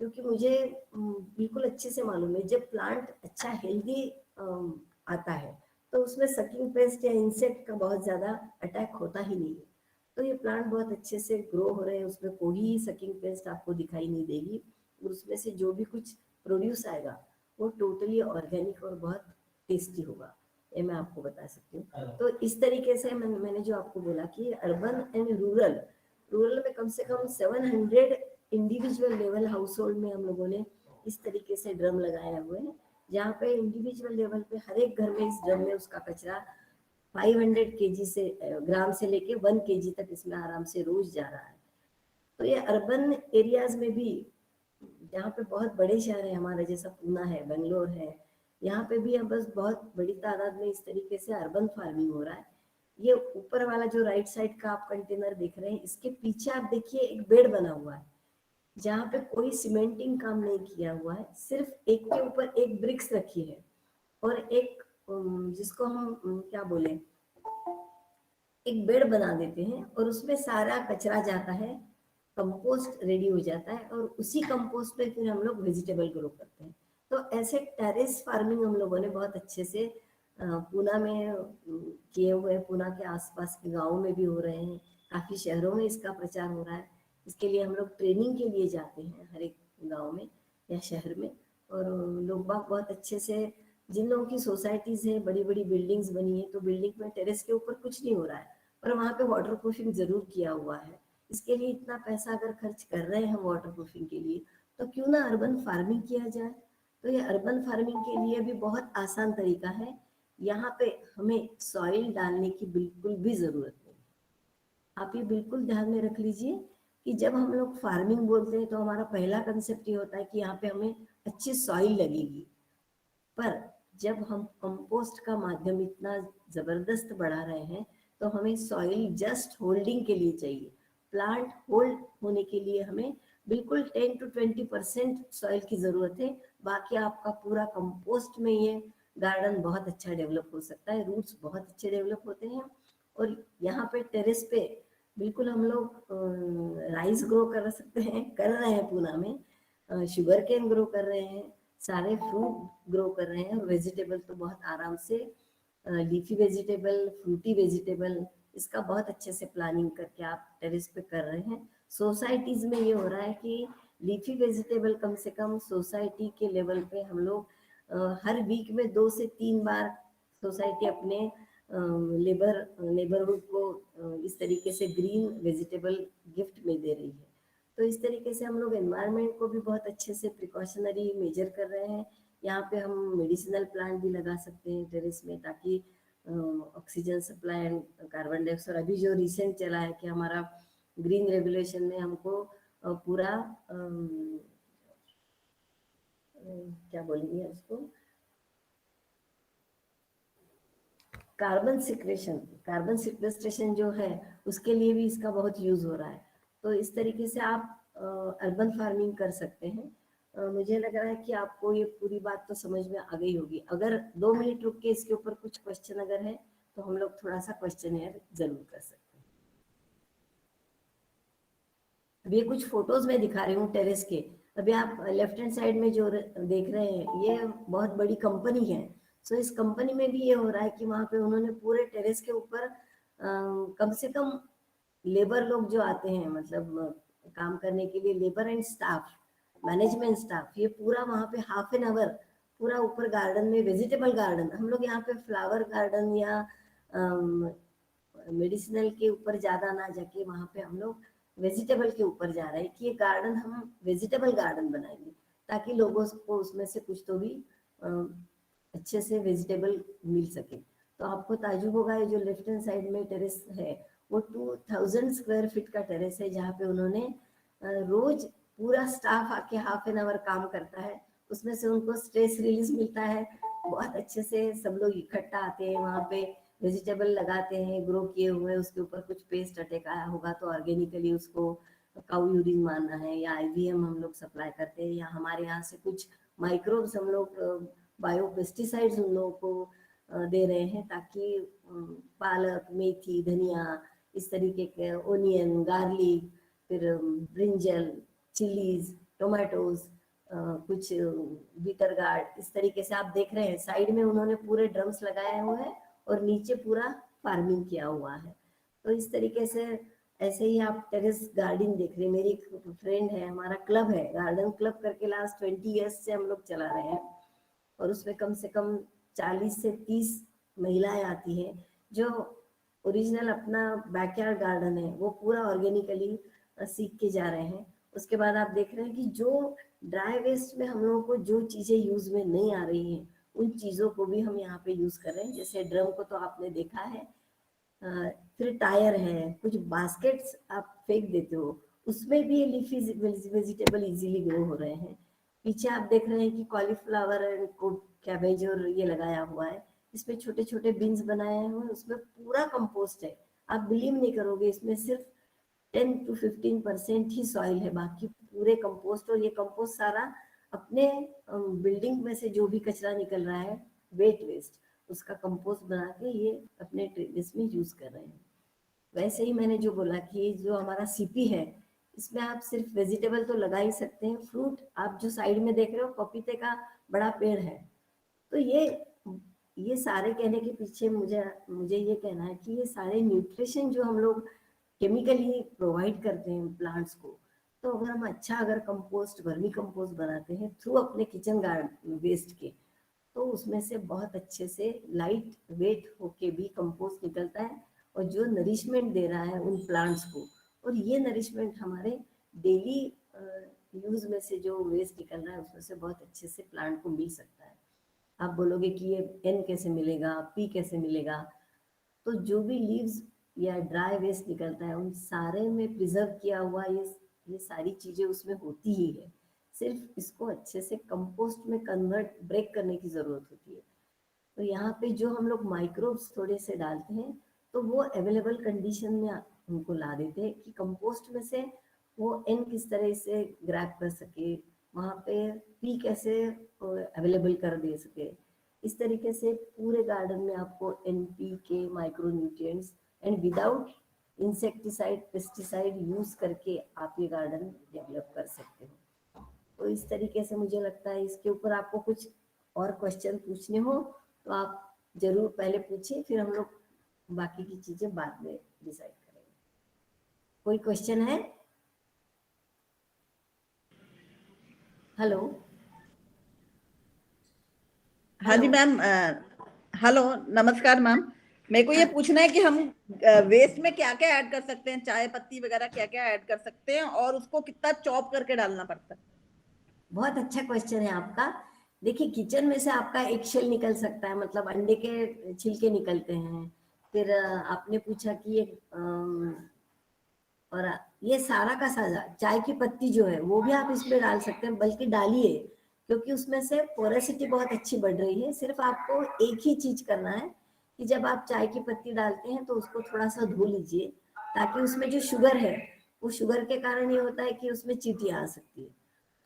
क्योंकि मुझे बिल्कुल अच्छे से मालूम है जब प्लांट अच्छा हेल्दी आता है तो उसमें सकिंग पेस्ट या इंसेक्ट का बहुत ज़्यादा अटैक होता ही नहीं है। तो ये प्लांट बहुत अच्छे से ग्रो हो रहे हैं, उसमें कोई सकिंग पेस्ट आपको दिखाई नहीं देगी, और उसमें से जो भी कुछ प्रोड्यूस आएगा वो टोटली ऑर्गेनिक और बहुत टेस्टी होगा, ये मैं आपको बता सकती हूँ। तो इस तरीके से मैंने जो आपको बोला कि अर्बन एंड रूरल में कम से कम 700 इंडिविजुअल लेवल हाउस होल्ड में हम लोगों ने इस तरीके से ड्रम लगाए हुए हैं, जहाँ पे इंडिविजुअल लेवल पे हर एक घर में इस ड्रम में उसका कचरा 500 केजी से ग्राम से लेके 1 केजी तक इसमें आराम से रोज जा रहा है। तो ये अर्बन एरियाज में भी, जहाँ पे बहुत बड़े शहर है हमारे जैसा पूना है, बेंगलोर है, यहाँ पे भी अब बस बहुत बड़ी तादाद में इस तरीके से अर्बन फार्मिंग हो रहा है। ये ऊपर वाला जो राइट साइड का आप कंटेनर देख रहे हैं, इसके पीछे आप देखिए एक बेड बना हुआ है, जहाँ पे कोई सीमेंटिंग काम नहीं किया हुआ है, सिर्फ एक के ऊपर एक ब्रिक्स रखी है और एक जिसको हम क्या बोले, एक बेड बना देते हैं और उसमें सारा कचरा जाता है, कंपोस्ट रेडी हो जाता है और उसी कंपोस्ट पे फिर हम लोग वेजिटेबल ग्रो करते हैं। तो ऐसे टेरेस फार्मिंग हम लोगों ने बहुत अच्छे से पूना में किए हुए हैं, पूना के आसपास के गाँव में भी हो रहे हैं, काफ़ी शहरों में इसका प्रचार हो रहा है। इसके लिए हम लोग ट्रेनिंग के लिए जाते हैं हर एक गाँव में या शहर में, और लोग बाग बहुत अच्छे से, जिन लोगों की सोसाइटीज़ है, बड़ी बड़ी बिल्डिंग्स बनी है, तो बिल्डिंग में टेरेस के ऊपर कुछ नहीं हो रहा है, पर वहाँ पे वाटर प्रूफिंग ज़रूर किया हुआ है। इसके लिए इतना पैसा अगर खर्च कर रहे हैं वाटर प्रूफिंग के लिए, तो क्यों ना अर्बन फार्मिंग किया जाए। तो ये अर्बन फार्मिंग के लिए भी बहुत आसान तरीका है, यहाँ पे हमें सॉइल डालने की बिल्कुल भी ज़रूरत नहीं। आप ये बिल्कुल ध्यान में रख लीजिए कि जब हम लोग फार्मिंग बोलते हैं तो हमारा पहला कंसेप्ट ये होता है कि यहाँ पे हमें अच्छी सॉइल लगेगी, पर जब हम कंपोस्ट का माध्यम इतना ज़बरदस्त बढ़ा रहे हैं तो हमें सॉइल जस्ट होल्डिंग के लिए चाहिए। प्लांट होल्ड होने के लिए हमें बिल्कुल 10 to 20% सॉइल की ज़रूरत है, बाकी आपका पूरा कंपोस्ट में ये गार्डन बहुत अच्छा डेवलप हो सकता है, रूट्स बहुत अच्छे डेवलप होते हैं। और यहाँ पे टेरेस पे बिल्कुल हम लोग राइस ग्रो कर सकते हैं, कर रहे हैं पूना में, शुगर केन ग्रो कर रहे हैं, सारे फ्रूट ग्रो कर रहे हैं, वेजिटेबल तो बहुत आराम से, लीफी वेजिटेबल, फ्रूटी वेजिटेबल, इसका बहुत अच्छे से प्लानिंग करके आप टेरेस पे कर रहे हैं। सोसाइटीज़ में ये हो रहा है कि लीफी वेजिटेबल कम से कम सोसाइटी के लेवल पे हम लोग हर वीक में 2 से 3 बार सोसाइटी अपने नेबरहुड को इस तरीके से ग्रीन वेजिटेबल गिफ्ट में दे रही है। तो इस तरीके से हम लोग एनवायरनमेंट को भी बहुत अच्छे से प्रिकॉशनरी मेजर कर रहे हैं। यहाँ पे हम मेडिसिनल प्लांट भी लगा सकते हैं टेरेस में, ताकि oxygen supply and carbon dioxide, अभी जो रिसेंट चला है कि हमारा ग्रीन रेगुलेशन में हमको पूरा क्या बोलेंगे उसको, कार्बन सिक्वेस्ट्रेशन जो है उसके लिए भी इसका बहुत यूज हो रहा है। तो इस तरीके से आप अर्बन फार्मिंग कर सकते हैं। मुझे लग रहा है कि आपको ये पूरी बात तो समझ में आ गई होगी। अगर 2 मिनट रुक के इसके ऊपर कुछ क्वेश्चन अगर है तो हम लोग थोड़ा सा क्वेश्चन जरूर कर सकते हैं। अब ये कुछ फोटोज में दिखा रही हूँ टेरेस के। अभी आप लेफ्ट हैंड साइड में जो देख रहे हैं ये बहुत बड़ी कंपनी है। सो इस कंपनी में भी ये हो रहा है कि वहाँ पे उन्होंने पूरे टेरेस के ऊपर कम से कम लेबर लोग जो आते हैं, मतलब काम करने के लिए, labour and staff, management staff, ये पूरा वहाँ पे हाफ एन आवर पूरा ऊपर गार्डन में, वेजिटेबल गार्डन, हम लोग यहाँ पे फ्लावर गार्डन या मेडिसिनल के ऊपर ज़्यादा ना जाके वहाँ पे हम लोग वेजिटेबल के ऊपर जा रहे हैं कि ये गार्डन हम वेजिटेबल गार्डन बनाएंगे ताकि लोगों को उसमें से कुछ तो भी अच्छे से वेजिटेबल मिल सके। तो आपको ताजुब होगा, ये जो लेफ्ट हैंड साइड में टेरेस है वो 2000 स्क्वायर फीट का टेरेस है, जहाँ पे उन्होंने रोज पूरा स्टाफ आके हाफ एन आवर काम करता है। उसमें से उनको स्ट्रेस रिलीज मिलता है, बहुत अच्छे से सब लोग इकट्ठा आते हैं वहाँ पे, वेजिटेबल लगाते हैं ग्रो किए हुए, उसके ऊपर कुछ पेस्ट अटैक आया होगा तो ऑर्गेनिकली उसको काऊ यूरिन मारना है, या IVM हम लोग सप्लाई करते हैं, या हमारे यहाँ से कुछ माइक्रोब्स हम लोग बायो पेस्टिसाइड्स उन लोगों को दे रहे हैं, ताकि पालक, मेथी, धनिया, इस तरीके के, ओनियन, गार्लिक, फिर ब्रिंजल, चिलीज, टोमेटोज, कुछ बीटर गार्ड, इस तरीके से आप देख रहे हैं साइड में उन्होंने पूरे ड्रम्स लगाए हुए हैं और नीचे पूरा फार्मिंग किया हुआ है। तो इस तरीके से ऐसे ही आप टेरेस गार्डन देख रहे हैं, मेरी एक फ्रेंड है, हमारा क्लब है गार्डन क्लब करके, लास्ट 20 ईयर्स से हम लोग चला रहे हैं, और उसमें कम से कम 40 से 30 महिलाएं आती हैं जो ओरिजिनल अपना बैकयार्ड गार्डन है वो पूरा ऑर्गेनिकली सीख के जा रहे हैं। उसके बाद आप देख रहे हैं कि जो ड्राई वेस्ट में हम लोगों को जो चीज़ें यूज़ में नहीं आ रही हैं उन चीज़ों को भी हम यहाँ पे यूज़ कर रहे हैं। जैसे ड्रम को तो आपने देखा है, फिर टायर है, कुछ बास्केट्स आप फेंक देते हो, उसमें भी लीफी वेजिटेबल इजीली ग्रो हो रहे हैं। पीछे आप देख रहे हैं कि कॉलीफ्लावर एंड कैबेज और ये लगाया हुआ है, इसमें छोटे छोटे बिन्स बनाए हुए हैं, उसमें पूरा कंपोस्ट है। आप बिलीव नहीं करोगे, इसमें सिर्फ 10 to 15% ही सॉइल है, बाकी पूरे कंपोस्ट। और ये कंपोस्ट सारा अपने बिल्डिंग में से जो भी कचरा निकल रहा है, वेट वेस्ट, उसका कंपोस्ट बना के ये अपने टेरेस में यूज कर रहे हैं। वैसे ही मैंने जो बोला कि जो हमारा सीपी है, इसमें आप सिर्फ वेजिटेबल तो लगा ही सकते हैं, फ्रूट आप जो साइड में देख रहे हो पपीते का बड़ा पेड़ है। तो ये सारे कहने के पीछे मुझे ये कहना है कि ये सारे न्यूट्रिशन जो हम लोग केमिकली प्रोवाइड करते हैं प्लांट्स को, तो अगर हम अच्छा अगर कंपोस्ट, वर्मी कंपोस्ट बनाते हैं थ्रू अपने किचन गार्डन वेस्ट के, तो उसमें से बहुत अच्छे से लाइट वेट होके भी कंपोस्ट निकलता है और जो नरिशमेंट दे रहा है उन प्लांट्स को, और ये नरिशमेंट हमारे डेली यूज में से जो वेस्ट निकल रहा है उसमें से बहुत अच्छे से प्लांट को मिल सकता है। आप बोलोगे कि ये एन कैसे मिलेगा, पी कैसे मिलेगा, तो जो भी लीव्स या ड्राई वेस्ट निकलता है उन सारे में प्रिजर्व किया हुआ ये सारी चीजें उसमें होती ही है, सिर्फ इसको अच्छे से कंपोस्ट में कन्वर्ट ब्रेक करने की जरूरत होती है। तो यहाँ पे जो हम लोग माइक्रोब्स थोड़े से डालते हैं तो वो अवेलेबल कंडीशन में उनको ला देते हैं कि कंपोस्ट में से वो एन किस तरह से ग्रैब कर सके, वहाँ पे पी कैसे अवेलेबल कर दे सके। इस तरीके से पूरे गार्डन में आपको NPK, micro nutrients and without insecticide, pesticide use करके आप ये गार्डन डेवलप कर सकते हो। तो इस तरीके से मुझे लगता है, इसके ऊपर आपको कुछ और क्वेश्चन पूछने हो तो आप जरूर पहले पूछिए, फिर हम लोग बाकी की चीजें बाद में डिसाइड करेंगे। कोई क्वेश्चन है? हेलो। हाँ जी मैम, हेलो, नमस्कार मैम। मेरे को ये पूछना है कि हम वेस्ट में क्या क्या ऐड कर सकते हैं, चाय पत्ती वगैरह क्या क्या ऐड कर सकते हैं और उसको कितना चॉप करके डालना पड़ता है? बहुत अच्छा क्वेश्चन है आपका। देखिए, किचन में से आपका एक शेल निकल सकता है, मतलब अंडे के छिलके निकलते हैं। फिर आपने पूछा कि ये और ये सारा का सारा चाय की पत्ती जो है वो भी आप इसमें डाल सकते हैं, बल्कि डालिए, क्योंकि उसमें से पोरेसिटी बहुत अच्छी बढ़ रही है। सिर्फ आपको एक ही चीज करना है कि जब आप चाय की पत्ती डालते हैं तो उसको थोड़ा सा धो लीजिए, ताकि उसमें जो शुगर है, वो शुगर के कारण ये होता है कि उसमें चींटियां आ सकती है।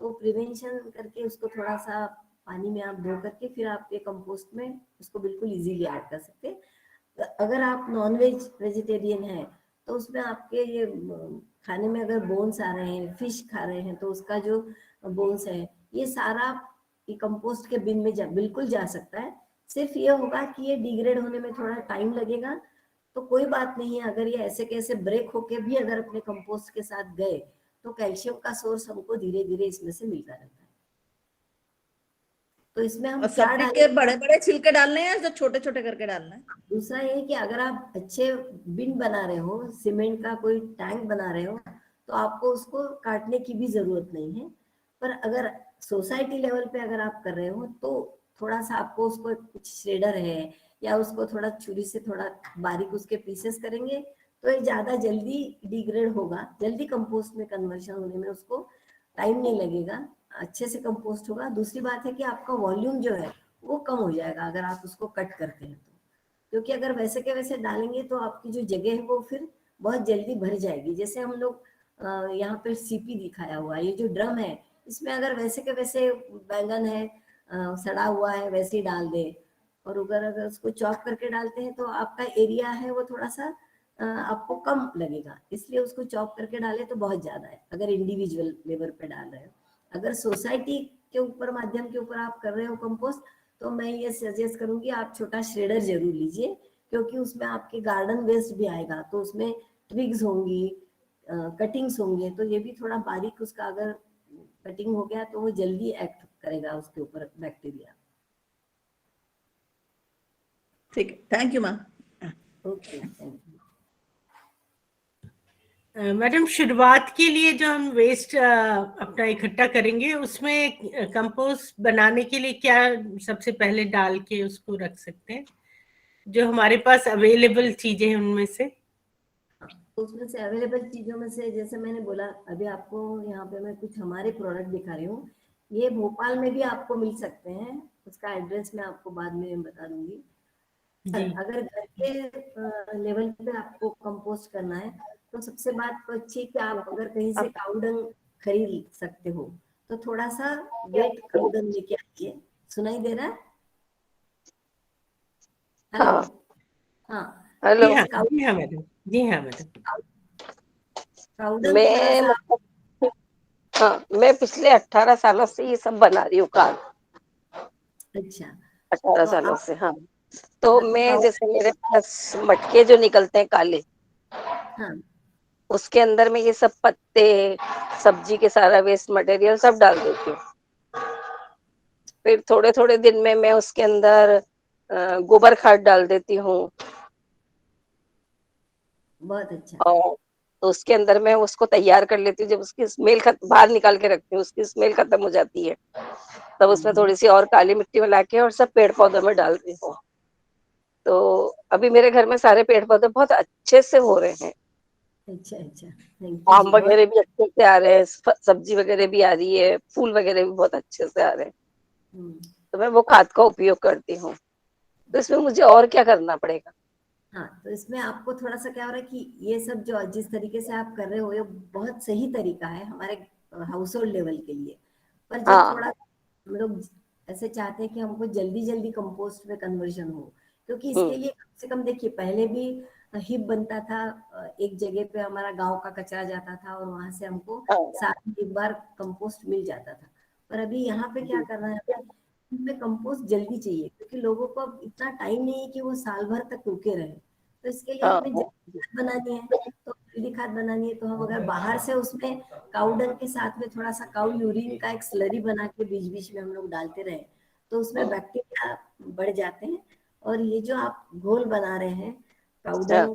तो प्रिवेंशन करके उसको थोड़ा सा पानी में आप धो करके फिर आप ये कंपोस्ट में उसको बिल्कुल इजीली ऐड कर सकते हैं। अगर आप नॉन वेज वेजिटेरियन है तो उसमें आपके ये खाने में अगर बोन्स आ रहे हैं, फिश खा रहे हैं, तो उसका जो बोन्स है ये सारा ये कंपोस्ट के बिन में बिल्कुल जा सकता है। सिर्फ ये होगा कि ये डिग्रेड होने में थोड़ा टाइम लगेगा, तो कोई बात नहीं है। अगर ये ऐसे कैसे ब्रेक होके भी अगर अपने कंपोस्ट के साथ गए तो कैल्शियम का सोर्स हमको धीरे धीरे इसमें से मिलता रहता है। तो इसमें हम क्या सब्जी के डालें? बड़े बड़े छिलके डालने हैं या छोटे छोटे करके डालना है? दूसरा ये कि अगर आप अच्छे बिन बना रहे हो, सीमेंट का कोई टैंक बना रहे हो, तो आपको उसको काटने की भी जरूरत नहीं है। पर अगर सोसाइटी लेवल पे अगर आप कर रहे हो तो थोड़ा सा आपको उसको कुछ श्रेडर है या उसको थोड़ा छुरी से थोड़ा बारीक उसके पीसेस करेंगे तो ये ज्यादा जल्दी डिग्रेड होगा, जल्दी कंपोस्ट में कन्वर्शन होने में उसको टाइम नहीं लगेगा, अच्छे से कंपोस्ट होगा। दूसरी बात है कि आपका वॉल्यूम जो है वो कम हो जाएगा अगर आप उसको कट करते हैं तो, क्योंकि अगर वैसे के वैसे डालेंगे तो आपकी जो जगह है वो फिर बहुत जल्दी भर जाएगी। जैसे हम लोग यहाँ पर सीपी दिखाया हुआ है, ये जो ड्रम है इसमें अगर वैसे के वैसे बैंगन है सड़ा हुआ है वैसे ही डाल दे, और अगर उसको चॉप करके डालते हैं तो आपका एरिया है वो थोड़ा सा आपको कम लगेगा, इसलिए उसको चॉप करके डाले तो बहुत ज्यादा है अगर इंडिविजुअल लेवल पे डाल रहे हो। अगर सोसाइटी के ऊपर माध्यम के ऊपर आप कर रहे हो कंपोस्ट, तो मैं ये सजेस्ट करूंगी आप छोटा श्रेडर जरूर लीजिए, क्योंकि उसमें आपके गार्डन वेस्ट भी आएगा, तो उसमें ट्विग्स होंगी, कटिंग्स होंगे तो ये भी थोड़ा बारीक उसका अगर कटिंग हो गया तो वो जल्दी एक्ट करेगा उसके ऊपर बैक्टीरिया। ठीक है, thank you ma'am. Okay, thank you. Madam, शुरुआत के लिए जो हम वेस्ट अपना इकट्ठा करेंगे उसमें कंपोस्ट बनाने के लिए क्या सबसे पहले डाल के उसको रख सकते हैं, जो हमारे पास अवेलेबल चीजें हैं उनमें से? उसमें से अवेलेबल चीजों में से जैसे मैंने बोला अभी आपको यहाँ पे मैं कुछ हमारे प्रोडक्ट दिखा रही हूँ। ये भोपाल में भी आपको मिल सकते हैं, उसका एड्रेस मैं आपको बाद में बता दूंगी। अगर घर के लेवल पे आपको कंपोस्ट करना है तो सबसे बात तो अच्छी कि आप अगर कहीं से काऊ डंग खरीद सकते हो तो थोड़ा सा वेट काऊ डंग लेके आइए। सुनाई दे रहा है? हेलो। हाँ, हेलो। जी हाँ मैडम, जी हाँ मैडम। काऊ डंग थोड़ा सा हाँ, मैं पिछले 18 सालों से ये सब बना रही हूँ खाद। अच्छा, 18 तो सालों आप से। हाँ, तो मैं जैसे मेरे पास मटके जो निकलते हैं काले, हाँ उसके अंदर मैं ये सब पत्ते, सब्जी के सारा वेस्ट मटेरियल सब डाल देती हूँ। फिर थोड़े थोड़े दिन में मैं उसके अंदर गोबर खाद डाल देती हूँ। बहुत अच्छा। और तो उसके अंदर मैं उसको तैयार कर लेती हूँ। जब उसकी स्मेल बाहर निकाल के रखती हूँ, उसकी स्मेल खत्म हो जाती है, तब उसमें थोड़ी सी और काली मिट्टी मिला के और सब पेड़ पौधों में डालती हूँ। तो अभी मेरे घर में सारे पेड़ पौधे बहुत अच्छे से हो रहे हैं। अच्छा अच्छा, थैंक यू आम जी। बहुत वगैरह भी अच्छे से आ रहे हैं, सब्जी वगैरह भी आ रही है, फूल वगैरह भी बहुत अच्छे से आ रहे हैं। तो मैं वो खाद का उपयोग करती हूँ। तो इसमें मुझे और क्या करना पड़ेगा? हाँ, तो इसमें आपको थोड़ा सा क्या हो रहा है कि ये सब जो जिस तरीके से आप कर रहे हो ये बहुत सही तरीका है हमारे हाउस होल्ड लेवल के लिए। पर जब थोड़ा हम लोग ऐसे चाहते हैं कि हमको जल्दी जल्दी कंपोस्ट में कन्वर्जन हो, क्योंकि इसके लिए कम से कम देखिए पहले भी हिप बनता था, एक जगह पे हमारा गांव का कचरा जाता था और वहां से हमको साल में एक बार कंपोस्ट मिल जाता था। पर अभी यहाँ पे क्या करना है हमें, हमें कंपोस्ट जल्दी चाहिए क्योंकि लोगों को अब इतना टाइम नहीं है कि वो साल भर तक रुके रहे। तो इसके लिए हमें जल्दी खाद बनानी है, तो जल्दी खाद बनानी है तो हम अगर बाहर से उसमें काऊ डंग के साथ में थोड़ा सा काऊ यूरिन का एक स्लरी बना के बीच बीच में हम लोग डालते रहे तो उसमें बैक्टीरिया बढ़ जाते हैं। और ये जो आप घोल बना रहे हैं काऊ डंग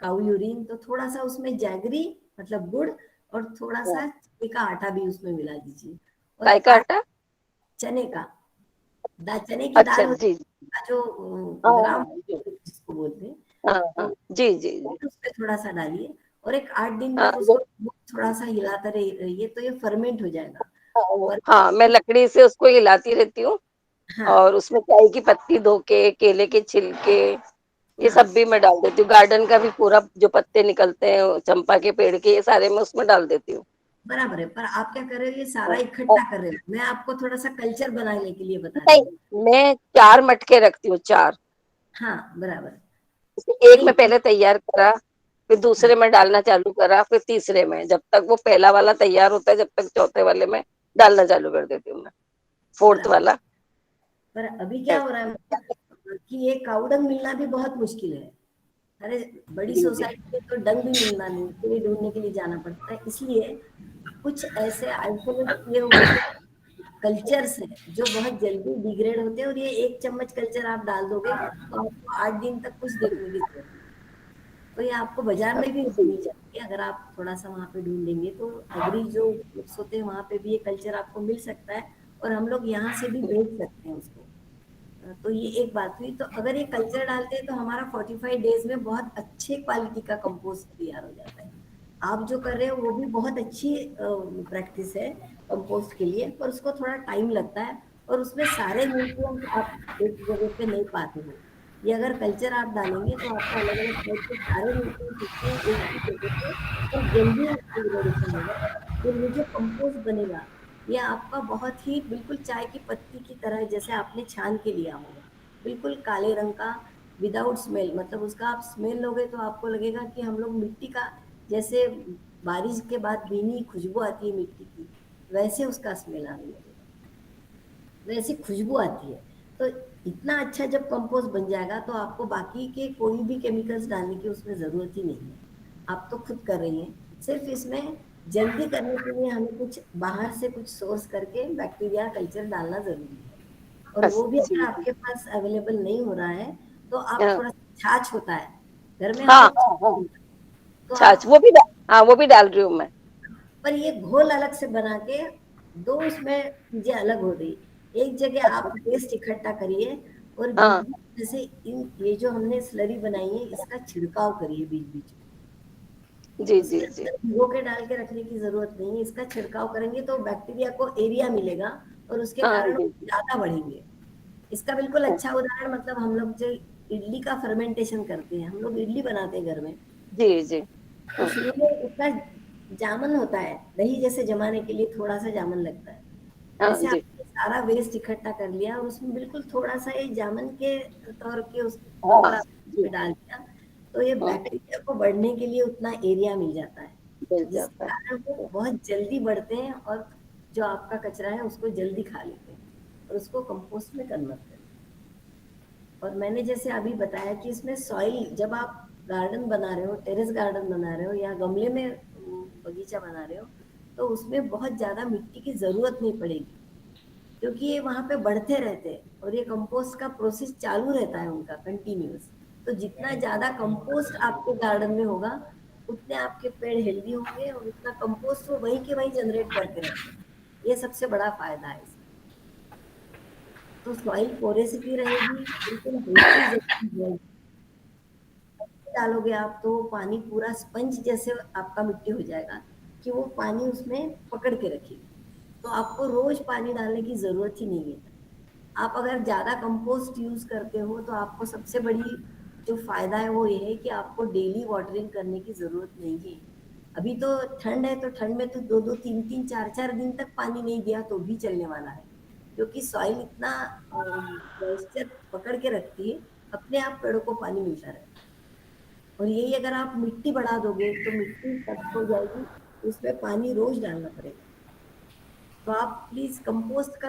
काऊ यूरिन, तो थोड़ा सा उसमें जैगरी मतलब गुड़ और थोड़ा सा चने का आटा भी उसमें मिला दीजिए। और काय का आटा? चने का चने की दाल जी, जो ग्राम जिसको बोलते हैं, जी जी जी। उस पे थोड़ा सा डालिए और एक 8 दिन तक उसको थोड़ा सा हिलाते रहिए तो ये फर्मेंट हो जाएगा। हाँ, मैं लकड़ी से उसको हिलाती रहती हूँ। हाँ और उसमें चाय की पत्ती धो के, केले के छिलके, ये सब भी मैं डाल देती हूँ। गार्डन का भी पूरा जो पत्ते निकलते हैं चंपा के पेड़ के, ये सारे मैं उसमें डाल देती हूँ। बराबर है, पर आप क्या कर रहे हो ये सारा इकट्ठा कर रहे हो। मैं आपको थोड़ा सा कल्चर बनाने के लिए बता रही हूँ। मैं 4 मटके रखती हूँ, 4। हाँ बराबर। एक नहीं में पहले तैयार करा, फिर दूसरे में डालना चालू करा, फिर तीसरे में, जब तक वो पहला वाला तैयार होता है जब तक चौथे वाले में डालना चालू कर देती हूँ मैं, फोर्थ वाला। पर अभी क्या हो रहा है कि ये काऊ डंग मिलना भी बहुत मुश्किल है। अरे बड़ी सोसाइटी में तो डंग भी मिलना नहीं, उसके लिए ढूंढने के लिए जाना पड़ता है। इसलिए कुछ ऐसे आइसोलेट किए हुए कल्चर्स हैं जो बहुत जल्दी डिग्रेड होते हैं और ये 1 चम्मच कल्चर आप डाल दोगे तो आपको 8 दिन तक कुछ देखने की जरूरत नहीं। तो ये आपको बाजार में भी मिल जाएगी अगर आप थोड़ा सा वहाँ पे ढूंढेंगे तो एग्री जो ग्रुप्स होते हैं वहाँ पे भी ये कल्चर आपको मिल सकता है और हम लोग यहाँ से भी बेच सकते हैं उसको। तो ये एक बात हुई। तो अगर ये कल्चर डालते हैं तो हमारा 45 डेज में बहुत अच्छे क्वालिटी का कंपोस्ट तैयार हो जाता है। आप जो कर रहे हो वो भी बहुत अच्छी प्रैक्टिस है कंपोस्ट के लिए, पर उसको थोड़ा टाइम लगता है और उसमें सारे न्यूट्रिएंट्स आप एक जगह पे नहीं पाते हो। ये अगर कल्चर आप डालेंगे तो आपको अलग अलग टाइप के सारे न्यूट्रिएंट्स उसमें एक ही जगह पे और जल्दी इंटीग्रेशन होगा। और ये जो कंपोस्ट बनेगा ये आपका बहुत ही बिल्कुल चाय की पत्ती की तरह जैसे आपने छान के लिया होगा, बिल्कुल काले रंग का, विदाउट स्मेल। मतलब उसका आप स्मेल लोगे तो आपको लगेगा कि हम लोग मिट्टी का, जैसे बारिश के बाद भीनी खुशबू आती है मिट्टी की, वैसे उसका स्मेल आने लगेगा, वैसी खुशबू आती है। तो इतना अच्छा जब कंपोस्ट बन जाएगा तो आपको बाकी के कोई भी केमिकल्स डालने की उसमें ज़रूरत ही नहीं है। आप तो खुद कर रही हैं सिर्फ इसमें जल्दी करने के लिए हमें कुछ बाहर से कुछ सोर्स करके बैक्टीरिया कल्चर डालना जरूरी है, और वो भी अगर आपके पास अवेलेबल नहीं हो रहा है तो आप थोड़ा छाछ होता है घर में, हाँ, हम लोग तो छाछ आप, वो भी डाल रही हूँ मैं। पर ये घोल अलग से बना के दो, उसमें चीजें अलग हो रही। एक जगह आप पेस्ट इकट्ठा करिए और बीच हाँ, बीच में से इन ये जो हमने स्लरी बनाई है इसका छिड़काव करिए बीच बीच में। जी जी उसके जी। अंदर भिगो के डाल के रखने की जरूरत नहीं है, इसका छिड़काव करेंगे तो बैक्टीरिया को एरिया मिलेगा और उसके हाँ कारण जी वो ज्यादा बढ़ेंगे। इसका बिल्कुल अच्छा उदाहरण, मतलब हम लोग जो इडली का फर्मेंटेशन करते हैं, हम लोग इडली बनाते हैं घर में, जी जी। तो शुरू में उसका जामन होता है, दही जैसे जमाने के लिए थोड़ा सा जामन लगता है। हाँ वैसे जी। आपने सारा वेस्ट इकट्ठा कर लिया और उसमें बिल्कुल थोड़ा सा ये जामन के तौर के उसके ऊपर हाँ आपने डाल दिया, तो ये बैक्टीरिया को बढ़ने के लिए उतना एरिया मिल जाता है, मिल जिसके जाता है। कारण वो बहुत जल्दी बढ़ते हैं और जो आपका कचरा है उसको जल्दी खा लेते हैं और उसको कंपोस्ट में कन्वर्ट करते हैं। और मैंने जैसे अभी बताया कि इसमें सॉइल, जब आप गार्डन बना रहे हो, टेरेस गार्डन बना रहे हो या गमले में बगीचा बना रहे हो, तो उसमें बहुत ज्यादा मिट्टी की जरूरत नहीं पड़ेगी, क्योंकि ये वहां पे बढ़ते रहते हैं और ये कंपोस्ट का प्रोसेस चालू रहता है उनका कंटिन्यूअस। तो जितना ज्यादा कंपोस्ट आपके गार्डन में होगा उतने आपके पेड़ हेल्दी होंगे और उतना कंपोस्ट वो वहीं के वहीं जनरेट करते रहते हैं। ये सबसे बड़ा फायदा है इसका। तो सॉइल पोरेसिटी रहेगी, बिल्कुल हल्की जमीन रहेगी, डालोगे आप तो पानी पूरा स्पंज जैसे आपका मिट्टी हो जाएगा कि वो पानी उसमें पकड़ के रखेगी, तो आपको रोज पानी डालने की जरूरत ही नहीं है। आप अगर ज्यादा कंपोस्ट यूज करते हो तो आपको सबसे बड़ी जो फायदा है वो ये है कि आपको डेली वाटरिंग करने की जरूरत नहीं है। अभी तो ठंड है, तो ठंड में तो 2-2 3-3 4-4 दिन तक पानी नहीं दिया तो भी चलने वाला है, क्योंकि सॉइल इतना मॉइस्चर पकड़ के रखती है, अपने आप पेड़ों को पानी मिलता रहता है। और यही अगर आप मिट्टी बढ़ा दोगे तो मिट्टी सख्त हो जाएगी, उसमें पानी रोज डालना पड़ेगा। तो आप प्लीज कंपोस्ट का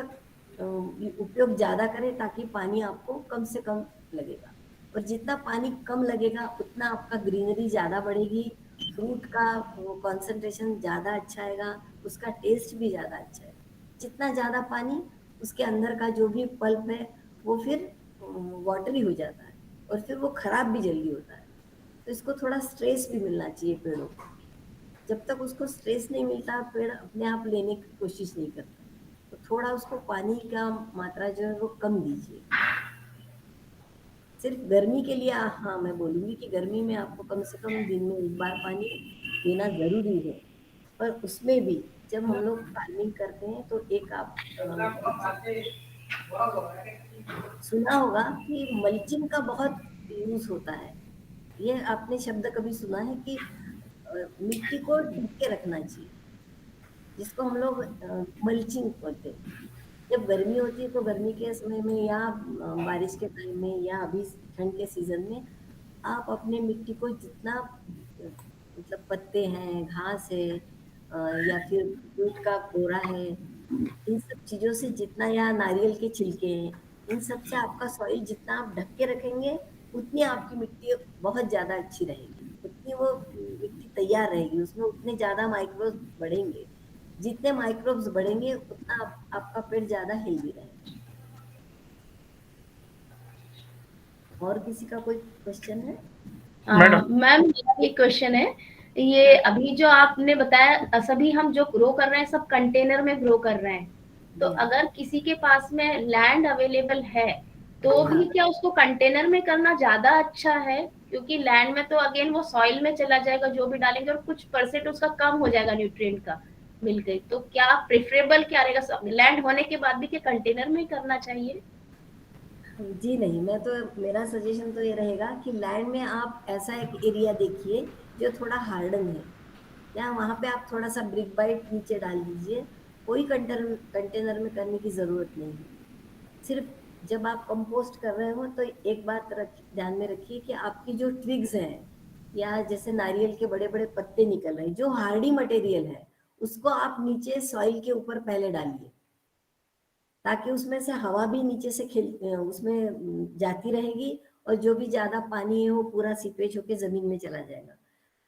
उपयोग ज्यादा करें ताकि पानी आपको कम से कम लगेगा, और जितना पानी कम लगेगा उतना आपका ग्रीनरी ज्यादा बढ़ेगी, फ्रूट का कंसंट्रेशन ज्यादा अच्छा आएगा, उसका टेस्ट भी ज्यादा अच्छा है। जितना ज्यादा पानी, उसके अंदर का जो भी पल्प है वो फिर वाटरी हो जाता है और फिर वो खराब भी जल्दी होता है। तो इसको थोड़ा स्ट्रेस भी मिलना चाहिए पेड़ों को। जब तक उसको स्ट्रेस नहीं मिलता पेड़ अपने आप लेने की कोशिश नहीं करता, तो थोड़ा उसको पानी का मात्रा जो है वो कम दीजिए। सिर्फ गर्मी के लिए हाँ मैं बोलूंगी कि गर्मी में आपको कम से कम दिन में एक बार पानी देना जरूरी है, पर उसमें भी जब हम लोग फार्मिंग करते हैं तो एक आप सुना होगा कि मल्चिंग का बहुत यूज होता है। ये आपने शब्द कभी सुना है कि मिट्टी को ढक के रखना चाहिए, जिसको हम लोग मल्चिंग बोलते हैं। जब गर्मी होती है तो गर्मी के समय में या बारिश के टाइम में या अभी ठंड के सीजन में आप अपने मिट्टी को जितना मतलब पत्ते हैं, घास है, या फिर जूट का बोरा है, इन सब चीजों से जितना, या नारियल के छिलके हैं, इन सब से आपका सॉइल जितना आप ढक के रखेंगे उतनी आपकी मिट्टी बहुत ज्यादा अच्छी रहेगी, उतनी वो मिट्टी तैयार रहेगी, उसमें उतने ज्यादा माइक्रोब्स बढ़ेंगे। जितने माइक्रोब्स बढ़ेंगे उतना आपका पेड़ ज्यादा हेल्दी रहेगा। और किसी का कोई क्वेश्चन है? मैडम मैम मेरा एक क्वेश्चन है, ये अभी जो आपने बताया सभी हम जो ग्रो कर रहे हैं सब कंटेनर में ग्रो कर रहे हैं, तो जी अगर किसी के पास में लैंड अवेलेबल है तो हाँ, भी क्या उसको कंटेनर में करना ज्यादा अच्छा है? क्योंकि लैंड में तो अगेन वो सॉइल में चला जाएगा जो भी डालेंगे और कुछ परसेंट उसका कम हो जाएगा न्यूट्रिएंट का मिल गई, तो क्या प्रेफरेबल क्या रहेगा लैंड होने के बाद भी क्या कंटेनर में करना चाहिए? जी नहीं, मैं तो, मेरा सजेशन तो ये रहेगा कि लैंड में आप ऐसा एक एरिया देखिए जो थोड़ा हार्डन है, या वहां पे आप थोड़ा सा ब्रिक बाइट नीचे डाल दीजिए। कोई कंटेनर में करने की जरूरत नहीं है। सिर्फ जब आप कंपोस्ट कर रहे हो तो एक बात ध्यान में रखिए कि आपकी जो ट्विग्स हैं या जैसे नारियल के बड़े बड़े पत्ते निकल रहे हैं, जो हार्डी मटेरियल है, उसको आप नीचे सॉइल के ऊपर पहले डालिए, ताकि उसमें से हवा भी नीचे से उसमें जाती रहेगी और जो भी ज्यादा पानी है वो पूरा सीपेज होके जमीन में चला जाएगा।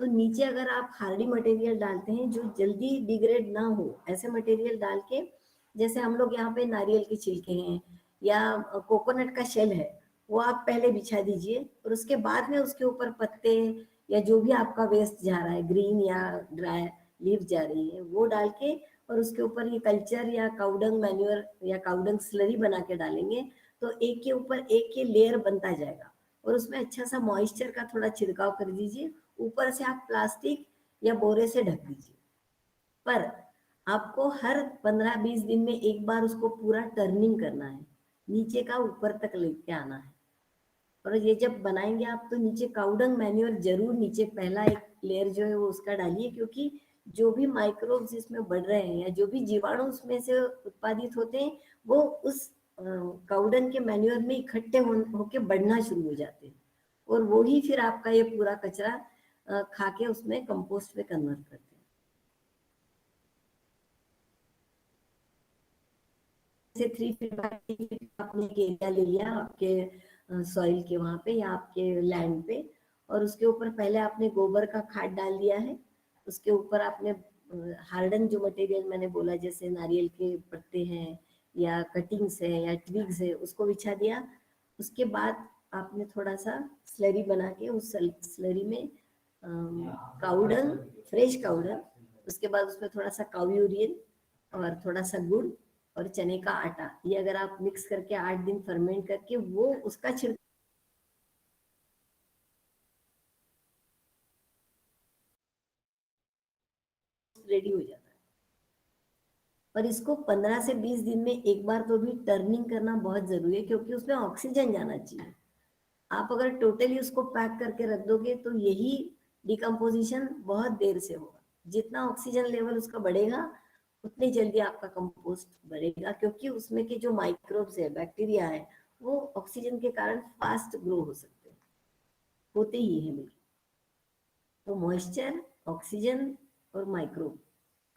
तो नीचे अगर आप हार्डी मटेरियल डालते हैं जो जल्दी डिग्रेड ना हो, ऐसे मटेरियल डाल के, जैसे हम लोग यहाँ पे नारियल के छिलके हैं या कोकोनट का शेल है, वो आप पहले बिछा दीजिए और उसके बाद में उसके ऊपर पत्ते या जो भी आपका वेस्ट जा रहा है, ग्रीन या ड्राई लीफ जा रही है, वो डाल के और उसके ऊपर ये कल्चर या काउडंग मैन्योर या काउडंग स्लरी बना के डालेंगे तो एक के ऊपर एक के लेयर बनता जाएगा और उसमें अच्छा सा मॉइस्चर का थोड़ा छिड़काव कर दीजिए। ऊपर से आप प्लास्टिक या बोरे से ढक दीजिए। पर आपको हर 15-20 दिन में एक बार उसको पूरा टर्निंग करना है, नीचे का ऊपर तक लेके आना है। और ये जब बनाएंगे आप तो नीचे काउडंग मैन्योर जरूर नीचे पहला एक लेयर जो है वो उसका डालिए, क्योंकि जो भी माइक्रोब्स इसमें बढ़ रहे हैं या जो भी जीवाणु उसमें से उत्पादित होते हैं वो उस काउडंग के मैन्योर में इकट्ठे होके बढ़ना शुरू हो जाते हैं और वो ही फिर आपका ये पूरा कचरा खा के उसमें कंपोस्ट में कन्वर्ट करते हैं। जैसे 3 फीट बाय 3 फीट आपने एक एरिया ले लिया आपके सॉइल के वहां पे या आपके लैंड पे और उसके ऊपर पहले आपने गोबर का खाद डाल दिया है, उसके ऊपर आपने हार्डन जो मटेरियल मैंने बोला जैसे नारियल के पत्ते हैं या कटिंग्स है या ट्विग्स है उसको बिछा दिया। उसके बाद आपने थोड़ा सा स्लरी बना के उस स्लरी में काउडंग, फ्रेश काउडंग, उसके बाद उसमें थोड़ा सा काऊ यूरिन और थोड़ा सा गुड़ और चने का आटा, ये अगर आप मिक्स करके 8 दिन फर्मेंट करके वो उसका छिड़काव रेडी हो जाता है। पर इसको 15 से 20 दिन में एक बार तो भी टर्निंग करना बहुत जरूरी है क्योंकि उसमें ऑक्सीजन जाना चाहिए। आप अगर टोटली उसको पैक करके रख दोगे तो यही डिकम्पोजिशन बहुत देर से होगा। जितना ऑक्सीजन लेवल उसका बढ़ेगा उतनी जल्दी आपका कंपोस्ट बढ़ेगा, क्योंकि उसमें के जो माइक्रोब्स है, बैक्टीरिया है, वो ऑक्सीजन के कारण फास्ट ग्रो हो सकते हैं, होते ही है बिल्कुल। तो मॉइस्चर, ऑक्सीजन और माइक्रोब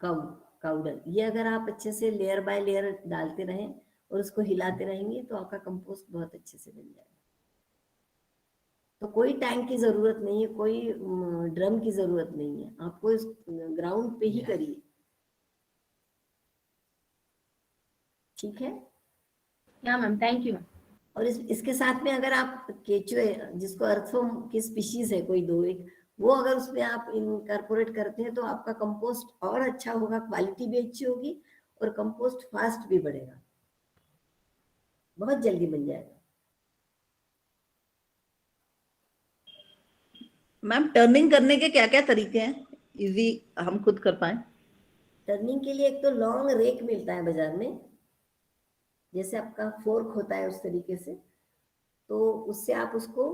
काउडर, ये अगर आप अच्छे से लेयर बाय लेयर डालते रहें और उसको हिलाते रहेंगे तो आपका कंपोस्ट बहुत अच्छे से बन जाएगा। तो कोई टैंक की जरूरत नहीं है, कोई ड्रम की जरूरत नहीं है, आपको इस ग्राउंड पे ही करिए, ठीक है? या मैम, थैंक यू। और इसके साथ में अगर आप केचुए, जिसको अर्थवर्म की स्पीशीज है कोई 2-1, वो अगर उसमें आप इनकॉर्पोरेट करते हैं तो आपका कंपोस्ट और अच्छा होगा, क्वालिटी भी अच्छी होगी और कंपोस्ट फास्ट भी बढ़ेगा, बहुत जल्दी बन जाएगा। मैम टर्निंग करने के क्या क्या तरीके हैं इजी हम खुद कर पाए? टर्निंग के लिए एक तो लॉन्ग रेक मिलता है बाजार में, जैसे आपका फोर्क होता है उस तरीके से, तो उससे आप उसको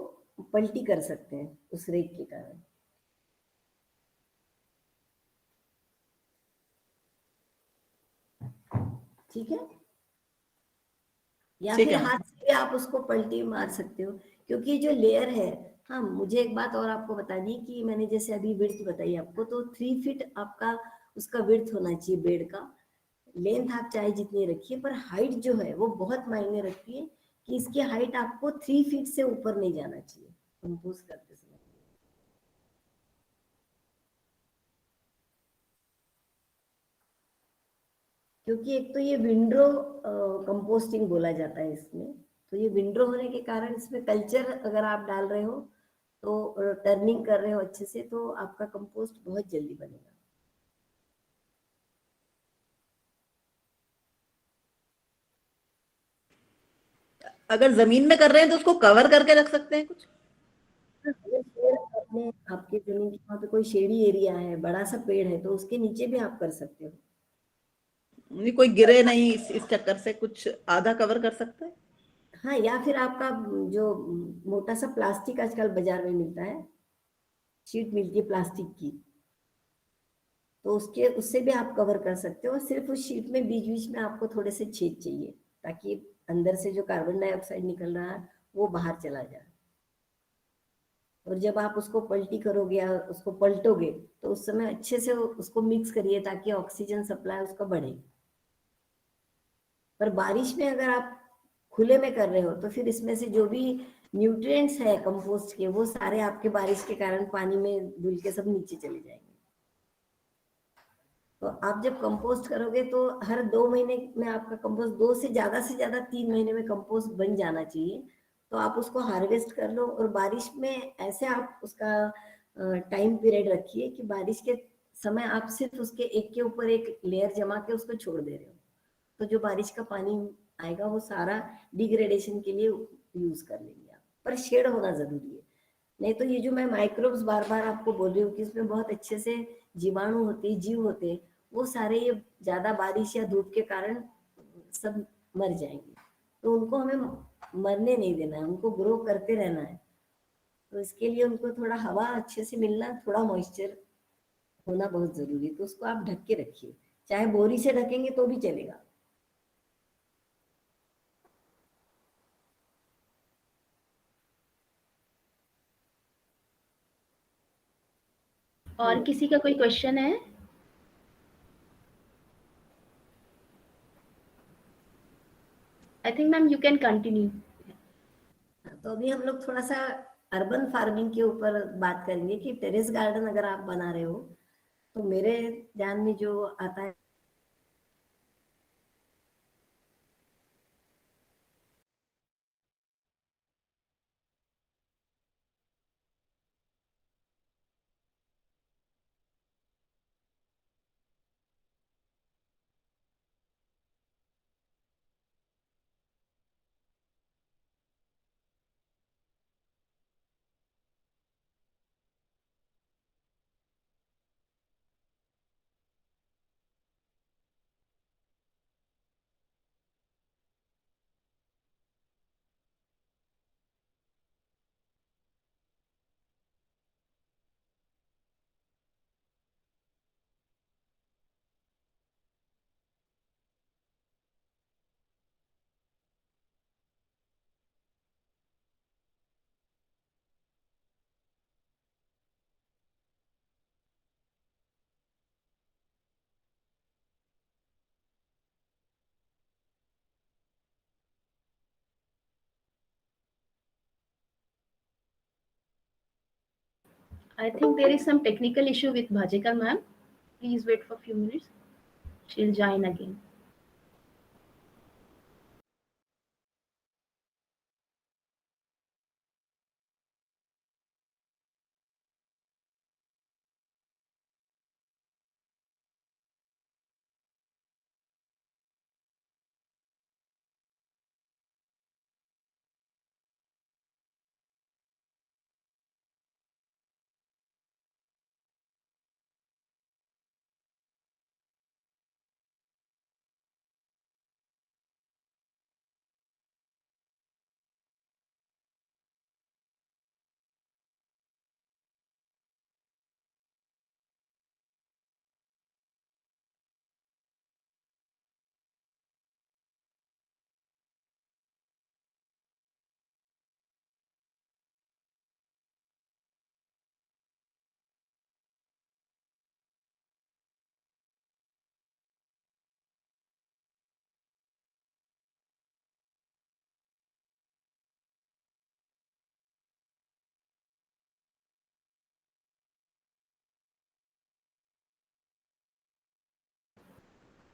पलटी कर सकते हैं उस रेक के कारण। ठीक है? या फिर हाथ से भी आप उसको पलटी मार सकते हो, क्योंकि जो लेयर है, हाँ मुझे एक बात और आपको बता दी कि मैंने जैसे अभी विड्थ बताई आपको, तो 3 फीट आपका उसका विड्थ होना चाहिए बेड का। लेंथ आप चाहे जितनी रखिए, पर हाइट जो है वो बहुत मायने रखती है कि इसकी हाइट आपको 3 फीट से ऊपर नहीं जाना चाहिए कंपोस्ट करते समय। क्योंकि एक तो ये विंड्रो कंपोस्टिंग बोला जाता है इसमें, तो ये विंड्रो होने के कारण इसमें कल्चर अगर आप डाल रहे हो तो टर्निंग कर रहे हो अच्छे से, तो आपका कंपोस्ट बहुत जल्दी बनेगा। अगर जमीन में कर रहे हैं तो उसको कवर करके रख सकते हैं कुछ? अपने आपके जमीन के वहां पे कोई शेडी एरिया है, बड़ा सा पेड़ है, तो उसके नीचे भी आप कर सकते हो। नहीं कोई गिरे नहीं इस चक्कर से, कुछ आधा कवर कर सकते हैं। हाँ, या फिर आपका जो मोटा सा प्लास्टिक आजकल बाजार में मिलता है, शीट मिलती है प्लास्टिक की, तो उससे भी आप कवर कर सकते हो। सिर्फ उस शीट में बीच बीच में आपको थोड़े से छेद चाहिए ताकि अंदर से जो कार्बन डाइऑक्साइड निकल रहा है वो बाहर चला जाए। और जब आप उसको पलटी करोगे या उसको पलटोगे तो उस समय अच्छे से उसको मिक्स करिए ताकि ऑक्सीजन सप्लाई उसका बढ़े। पर बारिश में अगर आप खुले में कर रहे हो तो फिर इसमें से जो भी न्यूट्रिएंट्स है कंपोस्ट के, वो सारे आपके बारिश के कारण पानी में धुल के सब नीचे चले जाएंगे। तो आप जब कंपोस्ट करोगे तो हर 2 महीने में आपका कंपोस्ट, 2 से ज्यादा 3 महीने में कंपोस्ट बन जाना चाहिए। तो आप उसको हार्वेस्ट कर लो, और बारिश में ऐसे आप उसका टाइम पीरियड रखिए कि बारिश के समय आप सिर्फ उसके एक के ऊपर एक लेयर जमा के उसको छोड़ दे रहे हो, तो जो बारिश का पानी आएगा वो सारा डिग्रेडेशन के लिए यूज कर लेंगे आप। पर शेड होना जरूरी है, नहीं तो ये जो मैं माइक्रोब्स बार बार आपको बोल रही हूँ कि इसमें बहुत अच्छे से जीवाणु होते हैं, जीव होते हैं, वो सारे ये ज्यादा बारिश या धूप के कारण सब मर जाएंगे। तो उनको हमें मरने नहीं देना है, उनको ग्रो करते रहना है। तो इसके लिए उनको थोड़ा हवा अच्छे से मिलना, थोड़ा मॉइस्चर होना बहुत जरूरी है। तो उसको आप ढक के रखिए, चाहे बोरी से ढकेंगे तो भी चलेगा। और किसी का कोई क्वेश्चन है? I think ma'am you can continue. तो अभी हम लोग थोड़ा सा अर्बन फार्मिंग के ऊपर बात करेंगे कि टेरेस गार्डन अगर आप बना रहे हो, तो मेरे ध्यान में जो आता है I think there is some technical issue with Bhajika ma'am. Please wait for a few minutes. She'll join again.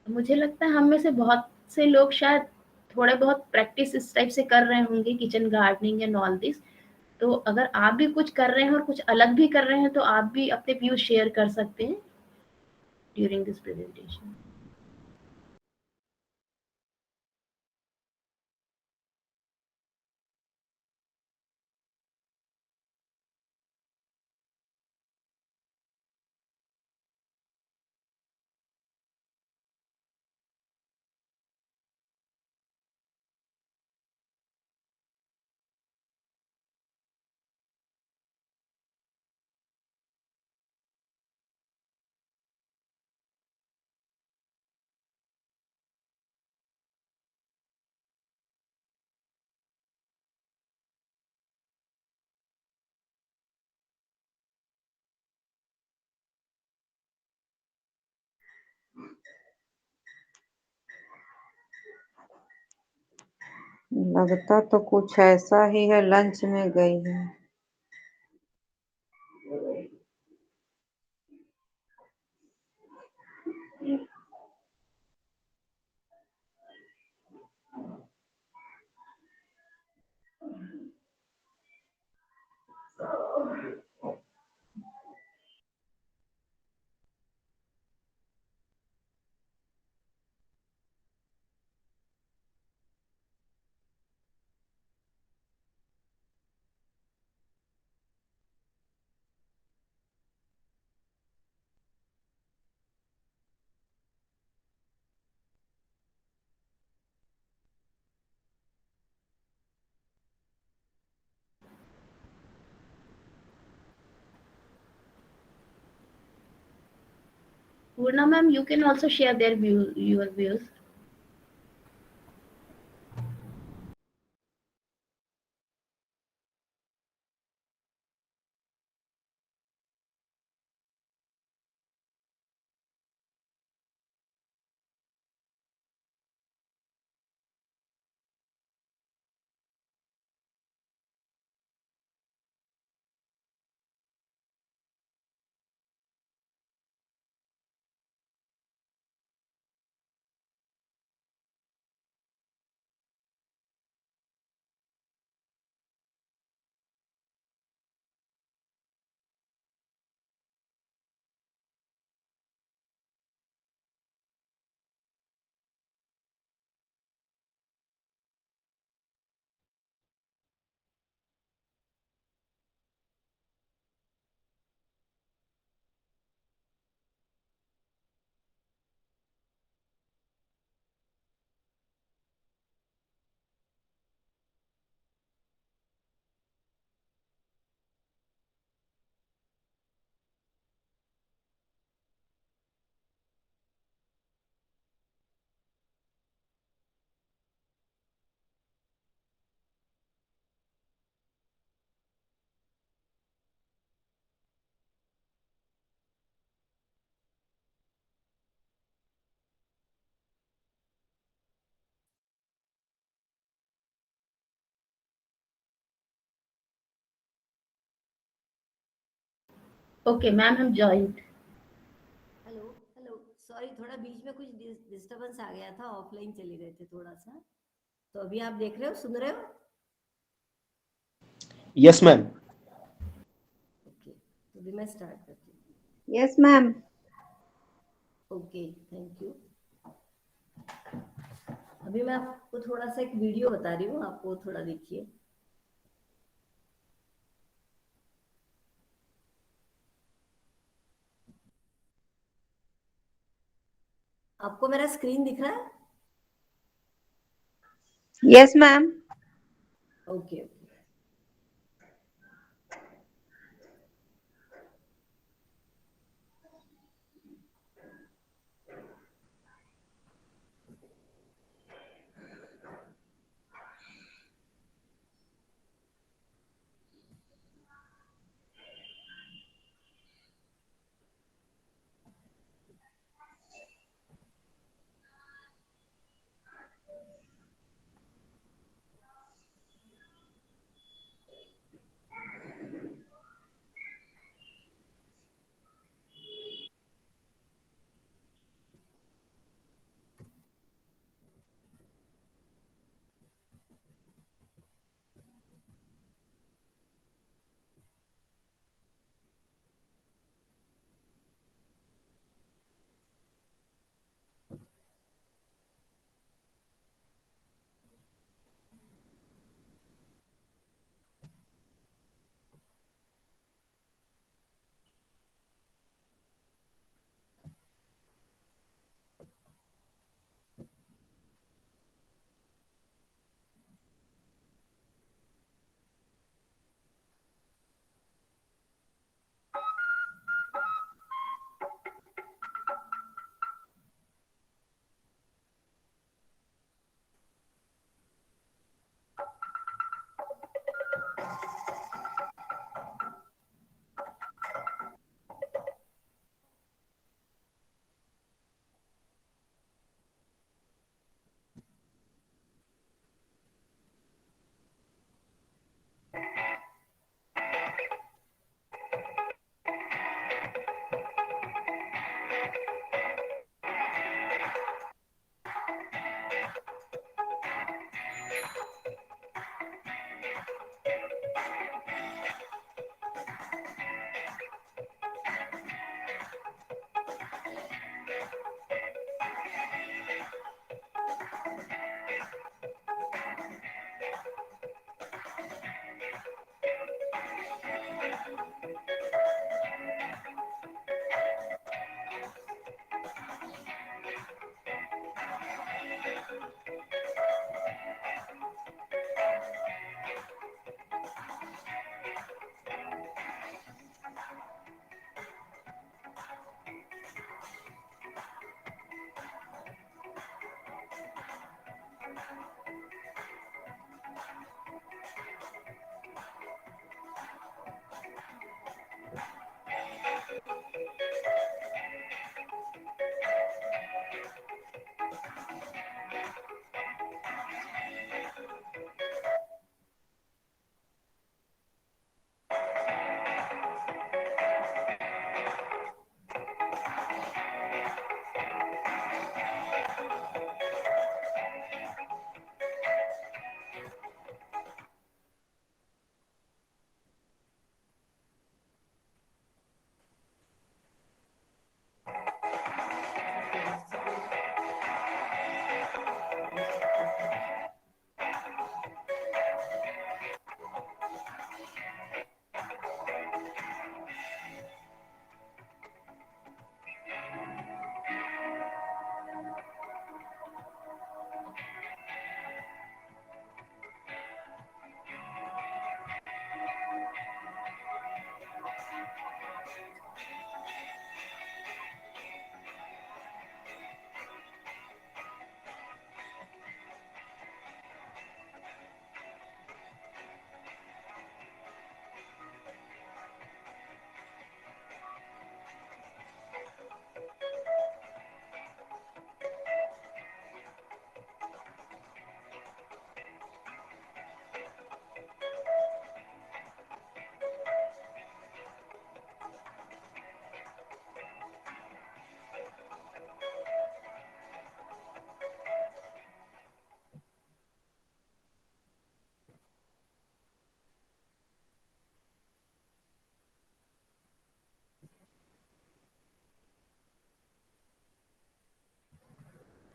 मुझे लगता है हम में से बहुत से लोग शायद थोड़े बहुत प्रैक्टिस इस टाइप से कर रहे होंगे, kitchen gardening and all this. तो अगर आप भी कुछ कर रहे हैं और कुछ अलग भी कर रहे हैं तो आप भी अपने व्यूज शेयर कर सकते हैं ड्यूरिंग दिस प्रेजेंटेशन। लगता तो कुछ ऐसा ही है, लंच में गई है। Purna ma'am, you can also share your views. Okay, ma'am, I'm joined. Hello hello, sorry थोड़ा बीच में कुछ डिस्टरबेंस आ गया था, ऑफलाइन चले गए थे थोड़ा सा। तो अभी आप देख रहे हो, सुन रहे हो? Yes, ma'am. ओके, तो अभी मैं स्टार्ट करती हूँ। Yes ma'am. Okay, thank you. अभी मैं आपको थोड़ा सा एक वीडियो बता रही हूँ, आपको थोड़ा देखिए। आपको मेरा स्क्रीन दिख रहा है? Yes ma'am. Okay okay.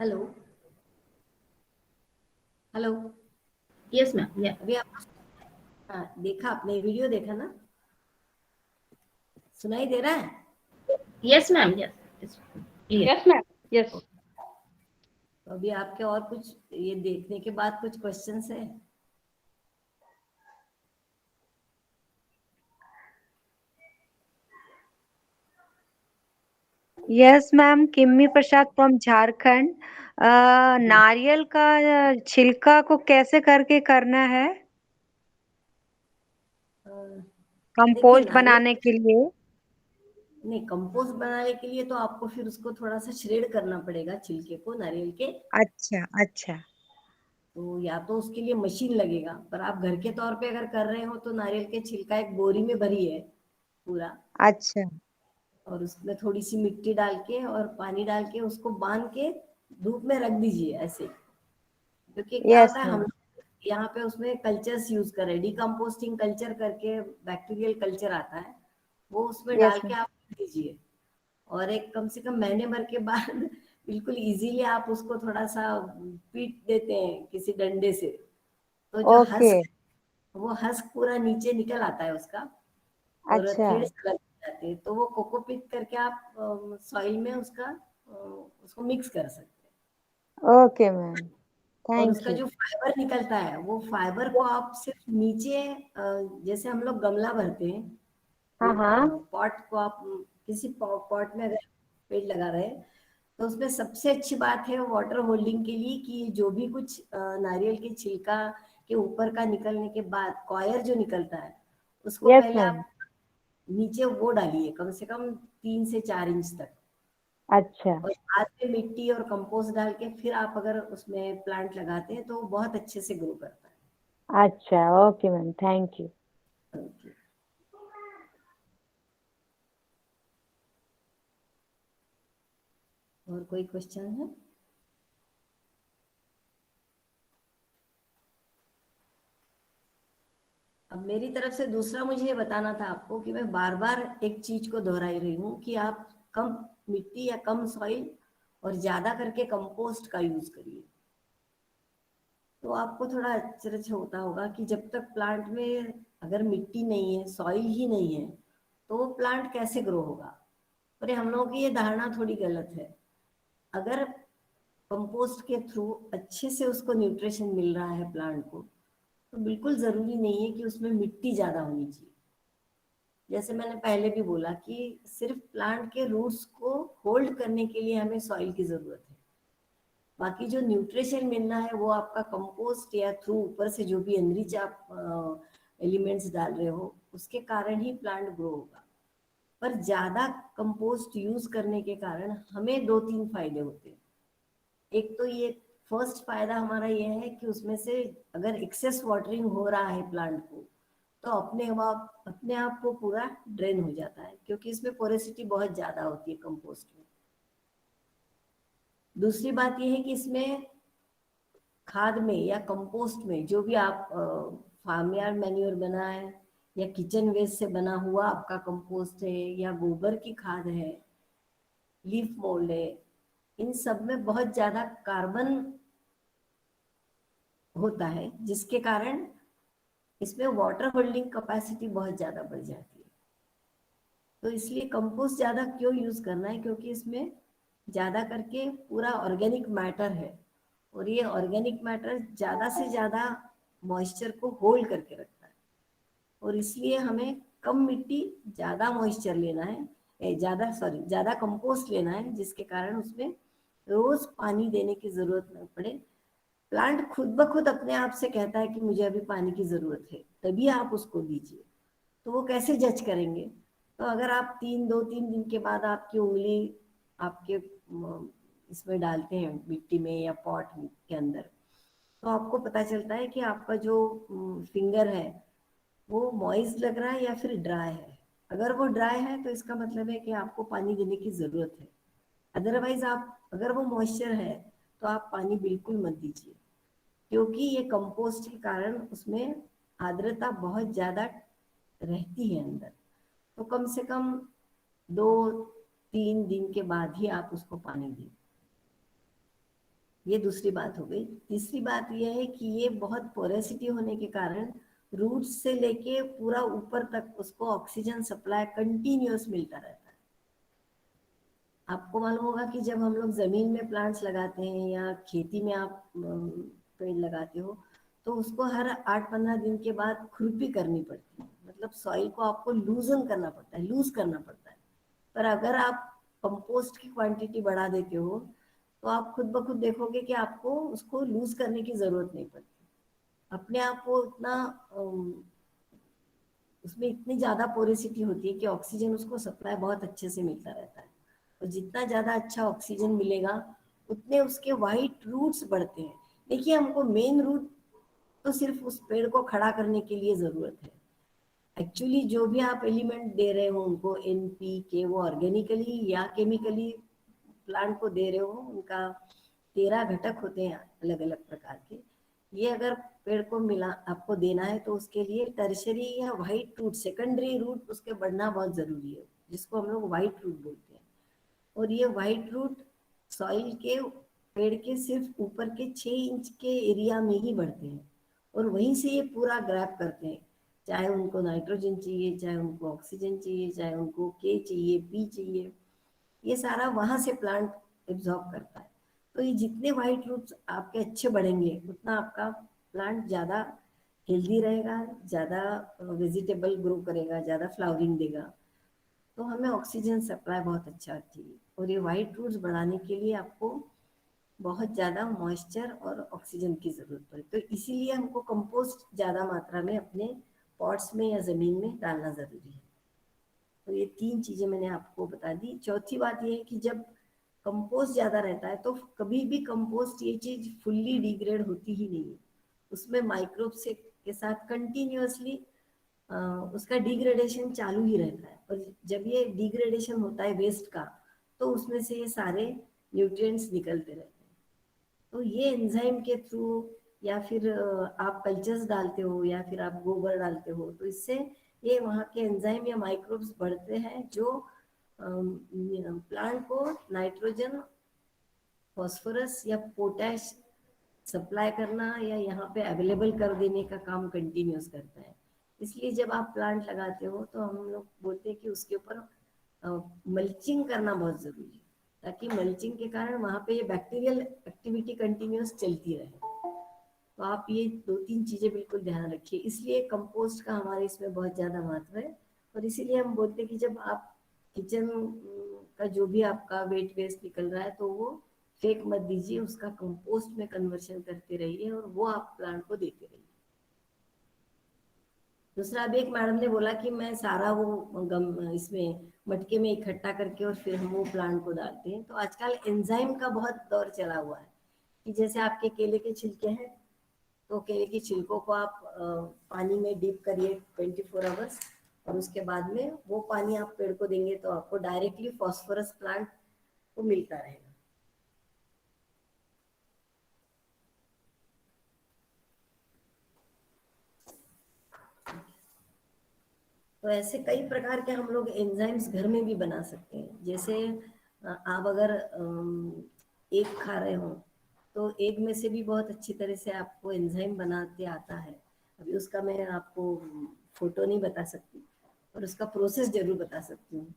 Hello hello, yes ma'am, या अभी आप हाँ देखा, आपने वीडियो देखा ना? सुनाई दे रहा है? Yes ma'am, yes clear. Yes ma'am, yes. तो अभी आपके और कुछ ये देखने के बाद कुछ क्वेश्चंस है? Yes ma'am, Kimmi Prasad from Jharkhand. नारियल का छिलका को कैसे करके करना है अ, देखिए कंपोस्ट नारियल, बनाने के लिए? नहीं कंपोस्ट बनाने के लिए तो आपको फिर उसको थोड़ा सा श्रेड करना पड़ेगा, छिलके को नारियल के। अच्छा अच्छा। तो या तो उसके लिए मशीन लगेगा, पर आप घर के तौर पे अगर कर रहे हो तो नारियल के छिलका एक बोरी में भरी है पूरा, अच्छा और उसमें थोड़ी सी मिट्टी डाल के और पानी डाल के उसको बांध के धूप में रख दीजिए ऐसे। क्योंकि क्या यस होता है, हम मैम। यहाँ पे उसमें कल्चर्स यूज कर रहे हैं, डिकम्पोस्टिंग कल्चर करके बैक्टीरियल कल्चर आता है, वो उसमें यस डाल के मैम। आप रख दीजिए। और एक कम से कम महीने भर के बाद बिल्कुल इजीली आप उसको थोड़ा सा पीट देते हैं किसी डंडे से, तो जो ओके। हस्क, वो हस्क पूरा नीचे निकल आता है उसका, और अच्छा। थ्रेड्स अलग हो जाते हैं। तो वो कोकोपीट करके आप सॉइल में उसका उसको मिक्स कर सकते हैं। ओके मैम, और थैंक उसका यू। जो फाइबर निकलता है, वो फाइबर को आप सिर्फ नीचे जैसे हम लोग गमला भरते हैं, हाँ हाँ। पॉट को आप किसी पॉट में अगर पेड़ लगा रहे हैं, तो उसमें सबसे अच्छी बात है वाटर होल्डिंग के लिए कि जो भी कुछ नारियल के छिलका के ऊपर का निकलने के बाद कॉयर जो निकलता है, उसको यस पहले मैम। आप नीचे वो डालिए कम से कम 3 से 4 इंच तक, अच्छा और बाद में मिट्टी और कंपोस्ट डाल के फिर आप अगर उसमें प्लांट लगाते हैं तो वो बहुत अच्छे से ग्रो करता अच्छा। Okay ma'am, thank you. है। ओके, और कोई क्वेश्चन है? अब मेरी तरफ से दूसरा मुझे ये बताना था आपको कि मैं बार बार एक चीज को दोहराई रही हूँ कि आप कम मिट्टी या कम सॉइल और ज्यादा करके कंपोस्ट का यूज करिए। तो आपको थोड़ा अचरज होता होगा कि जब तक प्लांट में अगर मिट्टी नहीं है, सॉइल ही नहीं है, तो वो प्लांट कैसे ग्रो होगा? पर हम लोगों की ये धारणा थोड़ी गलत है। अगर कंपोस्ट के थ्रू अच्छे से उसको न्यूट्रिशन मिल रहा है प्लांट को, तो बिल्कुल जरूरी नहीं है कि उसमें मिट्टी ज्यादा होनी चाहिए। जैसे मैंने पहले भी बोला कि सिर्फ प्लांट के रूट्स को होल्ड करने के लिए हमें सॉइल की जरूरत है, बाकी जो न्यूट्रिशन मिलना है वो आपका कंपोस्ट या थ्रू ऊपर से जो भी एनरिच आप एलिमेंट्स डाल रहे हो उसके कारण ही प्लांट ग्रो होगा। पर ज्यादा कंपोस्ट यूज करने के कारण हमें 2-3 फायदे होते हैं। एक तो ये फर्स्ट फायदा हमारा ये है कि उसमें से अगर एक्सेस वाटरिंग हो रहा है प्लांट को, तो अपने आप वो पूरा ड्रेन हो जाता है, क्योंकि इसमें पोरेसिटी बहुत ज्यादा होती है कंपोस्ट में। दूसरी बात ये है कि इसमें खाद में या कंपोस्ट में जो भी आप फार्म यार्ड मैन्योर बना है या किचन वेस्ट से बना हुआ आपका कंपोस्ट है या गोबर की खाद है, लीफ मोल्ड है, इन सब में बहुत ज्यादा कार्बन होता है, जिसके कारण इसमें वाटर होल्डिंग कैपेसिटी बहुत ज्यादा बढ़ जाती है। तो इसलिए कंपोस्ट ज्यादा क्यों यूज करना है, क्योंकि इसमें ज्यादा करके पूरा ऑर्गेनिक मैटर है, और ये ऑर्गेनिक मैटर ज्यादा से ज्यादा मॉइस्चर को होल्ड करके रखता है। और इसलिए हमें कम मिट्टी ज्यादा मॉइस्चर लेना है, ज्यादा कंपोस्ट लेना है, जिसके कारण उसमें रोज पानी देने की जरूरत न पड़े। प्लांट खुद ब खुद अपने आप से कहता है कि मुझे अभी पानी की जरूरत है, तभी आप उसको दीजिए। तो वो कैसे जज करेंगे? तो अगर आप 2-3 दिन के बाद आपकी उंगली आपके इसमें डालते हैं मिट्टी में या पॉट के अंदर, तो आपको पता चलता है कि आपका जो फिंगर है वो मॉइस्ट लग रहा है या फिर ड्राई है। अगर वो ड्राई है तो इसका मतलब है कि आपको पानी देने की जरूरत है। अदरवाइज आप अगर वो मॉइस्चर है तो आप पानी बिल्कुल मत दीजिए, क्योंकि ये कंपोस्ट के कारण उसमें आर्द्रता बहुत ज्यादा रहती है अंदर। तो कम से कम 2-3 दिन के बाद ही आप उसको पानी दें। ये दूसरी बात हो गई। तीसरी बात यह है कि ये बहुत पोरेसिटी होने के कारण रूट से लेके पूरा ऊपर तक उसको ऑक्सीजन सप्लाई कंटिन्यूअस मिलता रहता है। आपको मालूम होगा कि जब हम लोग जमीन में प्लांट्स लगाते हैं या खेती में आप पेड़ लगाते हो तो उसको हर 8-15 दिन के बाद खुरपी करनी पड़ती है, मतलब सॉइल को आपको लूजन करना पड़ता है, लूज करना पड़ता है। पर अगर आप कंपोस्ट की क्वांटिटी बढ़ा देते हो तो आप खुद ब खुद देखोगे कि आपको उसको लूज करने की जरूरत नहीं पड़ती। अपने आप वो इतना उसमें इतनी ज्यादा पोरेसिटी होती है कि ऑक्सीजन उसको सप्लाई बहुत अच्छे से मिलता रहता है। और जितना ज्यादा अच्छा ऑक्सीजन मिलेगा उतने उसके वाइट रूट्स बढ़ते हैं। देखिए, हमको मेन रूट तो सिर्फ उस पेड़ को खड़ा करने के लिए जरूरत है। एक्चुअली जो भी आप एलिमेंट दे रहे हो उनको, NPK, वो ऑर्गेनिकली या केमिकली प्लांट को दे रहे हो, उनका 13 घटक होते हैं अलग अलग प्रकार के। ये अगर पेड़ को मिला आपको देना है तो उसके लिए टर्शरी या व्हाइट रूट, सेकेंडरी रूट उसके बढ़ना बहुत जरूरी है, जिसको हम लोग व्हाइट रूट बोलते हैं। और ये व्हाइट रूट सॉइल के, पेड़ के सिर्फ ऊपर के 6 इंच के एरिया में ही बढ़ते हैं और वहीं से ये पूरा ग्रैब करते हैं। चाहे उनको नाइट्रोजन चाहिए, चाहे उनको ऑक्सीजन चाहिए, चाहे उनको K चाहिए, P चाहिए, ये सारा वहां से प्लांट एब्जॉर्ब करता है। तो ये जितने व्हाइट रूट्स आपके अच्छे बढ़ेंगे उतना आपका प्लांट ज़्यादा हेल्दी रहेगा, ज़्यादा वेजिटेबल ग्रो करेगा, ज़्यादा फ्लावरिंग देगा। तो हमें ऑक्सीजन सप्लाई बहुत अच्छा चाहिए और ये व्हाइट रूट्स बढ़ाने के लिए आपको बहुत ज़्यादा मॉइस्चर और ऑक्सीजन की ज़रूरत पड़े। तो इसीलिए हमको कंपोस्ट ज़्यादा मात्रा में अपने पॉट्स में या ज़मीन में डालना ज़रूरी है। तो ये 3 चीज़ें मैंने आपको बता दी। चौथी बात ये है कि जब कंपोस्ट ज़्यादा रहता है तो कभी भी कंपोस्ट ये चीज़ फुल्ली डिग्रेड होती ही नहीं है, उसमें माइक्रोब्स के साथ कंटिन्यूअसली उसका डिग्रेडेशन चालू ही रहता है। और जब ये डिग्रेडेशन होता है वेस्ट का तो उसमें से ये सारे न्यूट्रिएंट्स निकलते रहते हैं। तो ये एंजाइम के थ्रू या फिर आप कल्चर्स डालते हो या फिर आप गोबर डालते हो तो इससे ये वहाँ के एंजाइम या माइक्रोब्स बढ़ते हैं जो प्लांट को नाइट्रोजन, फॉस्फोरस या पोटैश सप्लाई करना या यहाँ पे अवेलेबल कर देने का काम कंटिन्यूस करता है। इसलिए जब आप प्लांट लगाते हो तो हम लोग बोलते हैं कि उसके ऊपर मल्चिंग करना बहुत ज़रूरी है, ताकि मल्चिंग के कारण वहाँ पे ये बैक्टीरियल एक्टिविटी कंटिन्यूस चलती रहे। तो आप ये 2-3 चीज़ें बिल्कुल ध्यान रखिए। इसलिए कंपोस्ट का हमारे इसमें बहुत ज़्यादा महत्व है। और इसीलिए हम बोलते हैं कि जब आप किचन का जो भी आपका वेस्ट निकल रहा है तो वो फेंक मत दीजिए, उसका कंपोस्ट में कन्वर्शन करते रहिए और वो आप प्लांट को देते रहिए। दूसरा, अभी एक मैडम ने बोला कि मैं सारा वो इसमें मटके में इकट्ठा करके और फिर हम वो प्लांट को डालते हैं। तो आजकल एंजाइम का बहुत दौर चला हुआ है कि जैसे आपके केले के छिलके हैं तो केले के छिलकों को आप पानी में डीप करिए 24 आवर्स और उसके बाद में वो पानी आप पेड़ को देंगे तो आपको डायरेक्टली फॉस्फोरस प्लांट को मिलता रहेगा। तो ऐसे कई प्रकार के हम लोग एंजाइम्स घर में भी बना सकते हैं। जैसे आप अगर एग खा रहे हो तो एग में से भी बहुत अच्छी तरह से आपको एंजाइम बनाते आता है। अभी उसका मैं आपको फोटो नहीं बता सकती और उसका प्रोसेस जरूर बता सकती हूँ।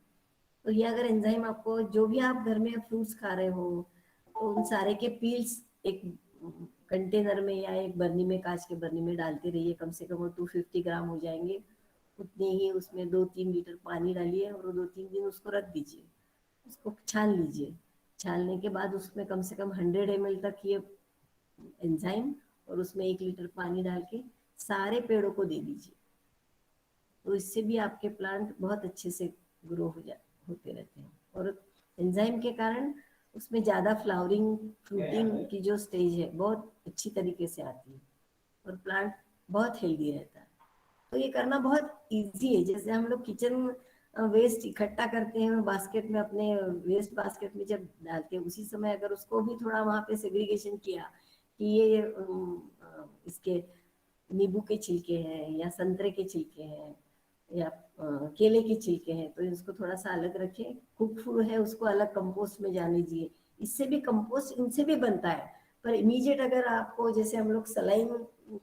तो ये अगर एंजाइम आपको, जो भी आप घर में फ्रूट्स खा रहे हो तो उन सारे के पील्स एक कंटेनर में या एक बर्नी में, कांच के बर्नी में डालते रहिए। कम से कम वो 250 ग्राम हो जाएंगे। उतने ही उसमें 2-3 लीटर पानी डालिए और 2-3 दिन उसको रख दीजिए, उसको छान लीजिए। छानने के बाद उसमें कम से कम 100 ml तक ये एंजाइम और उसमें 1 लीटर पानी डाल के सारे पेड़ों को दे दीजिए। तो इससे भी आपके प्लांट बहुत अच्छे से ग्रो होते रहते हैं। और एंजाइम के कारण उसमें ज़्यादा फ्लावरिंग, फ्रूटिंग की जो स्टेज है बहुत अच्छी तरीके से आती है और प्लांट बहुत हेल्दी रहता है। तो ये करना बहुत इजी है। जैसे हम लोग किचन वेस्ट इकट्ठा करते हैं बास्केट में, अपने वेस्ट बास्केट में जब डालते हैं उसी समय अगर उसको भी थोड़ा वहाँ पे सेग्रीगेशन किया कि ये इसके नींबू के छिलके हैं या संतरे के छिलके हैं या केले के छिलके हैं तो इसको थोड़ा सा अलग रखें। कुक फूड है उसको अलग कंपोस्ट में जाने दीजिए। इससे भी कंपोस्ट इनसे भी बनता है पर इमीडिएट अगर आपको, जैसे हम लोग सलाइन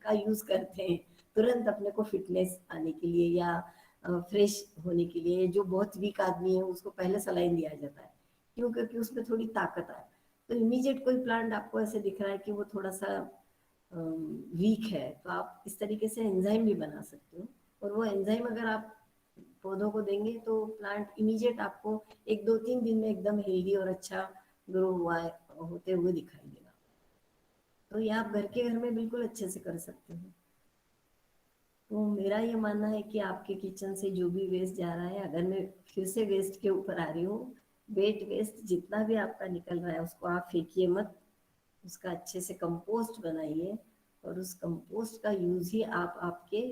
का यूज करते हैं तुरंत अपने को फिटनेस आने के लिए या फ्रेश होने के लिए, जो बहुत वीक आदमी है उसको पहले सलाइन दिया जाता है, क्यों? क्योंकि उसमें थोड़ी ताकत आए। तो इमीडिएट कोई प्लांट आपको ऐसे दिख रहा है कि वो थोड़ा सा वीक है, तो आप इस तरीके से एंजाइम भी बना सकते हो, और वो एंजाइम अगर आप पौधों को देंगे तो प्लांट इमीडिएट आपको 1-2-3 दिन में एकदम हेल्दी और अच्छा ग्रो हुआ होते हुए दिखाई देगा। तो ये आप घर में बिल्कुल अच्छे से कर सकते हो। तो मेरा ये मानना है कि आपके किचन से जो भी वेस्ट जा रहा है, अगर मैं फिर से वेस्ट के ऊपर आ रही हूँ, वेट वेस्ट जितना भी आपका निकल रहा है उसको आप फेंकिए मत, उसका अच्छे से कंपोस्ट बनाइए, और उस कंपोस्ट का यूज ही आप आपके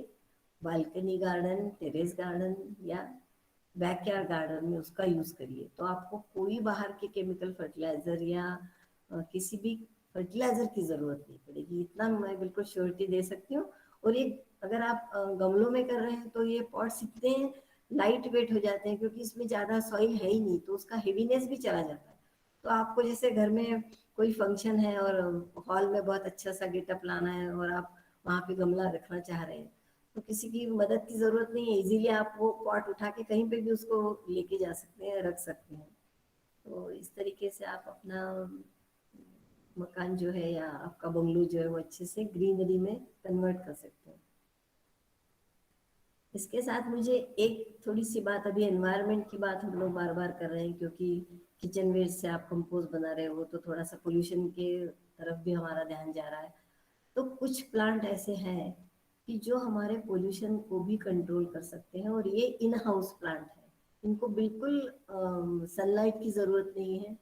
बालकनी गार्डन, टेरेस गार्डन या बैकयार्ड गार्डन में उसका यूज करिए। तो आपको कोई बाहर के केमिकल फर्टिलाइजर या किसी भी फर्टिलाइजर की जरूरत नहीं पड़ेगी, इतना मैं बिल्कुल श्योरिटी दे सकती हूँ। और ये अगर आप गमलों में कर रहे हैं तो ये पॉट्स इतने लाइट वेट हो जाते हैं, क्योंकि इसमें ज्यादा सॉइल है ही नहीं, तो उसका हेवीनेस भी चला जाता है। तो आपको जैसे घर में कोई फंक्शन है और हॉल में बहुत अच्छा सा गेटअप लाना है और आप वहाँ पे गमला रखना चाह रहे हैं, तो किसी की मदद की जरूरत नहीं है, इजीली आप वो पॉट उठा के कहीं पे भी उसको लेके जा सकते हैं, रख सकते हैं। तो इस तरीके से आप अपना मकान जो है या आपका बंगलो जो है वो अच्छे से ग्रीनरी में कन्वर्ट कर सकते हैं। इसके साथ मुझे एक थोड़ी सी बात, अभी एनवायरनमेंट की बात हम लोग बार बार कर रहे हैं, क्योंकि किचन वेस्ट से आप कंपोस्ट बना रहे हो तो थोड़ा सा पोल्यूशन के तरफ भी हमारा ध्यान जा रहा है। तो कुछ प्लांट ऐसे हैं कि जो हमारे पोल्यूशन को भी कंट्रोल कर सकते हैं, और ये इन हाउस प्लांट है, इनको बिल्कुल सनलाइट की जरूरत नहीं है,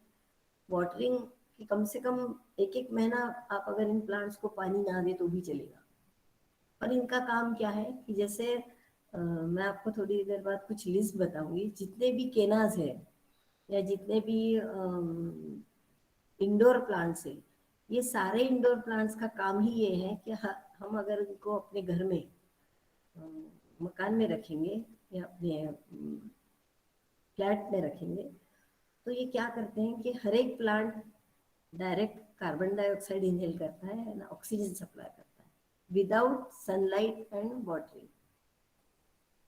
वाटरिंग की कम से कम 1-1 महीना आप अगर इन प्लांट्स को पानी ना दे तो भी चलेगा। और इनका काम क्या है कि जैसे मैं आपको थोड़ी देर बाद कुछ लिस्ट बताऊंगी, जितने भी केनाज है या जितने भी इंडोर प्लांट्स है, ये सारे इंडोर प्लांट्स का काम ही ये है कि हम अगर इनको अपने घर में मकान में रखेंगे या अपने फ्लैट में रखेंगे, तो ये क्या करते हैं कि हर एक plant direct carbon dioxide inhale करता है ना, ऑक्सीजन सप्लाई करता है विदाउट सनलाइट एंड वाटरिंग।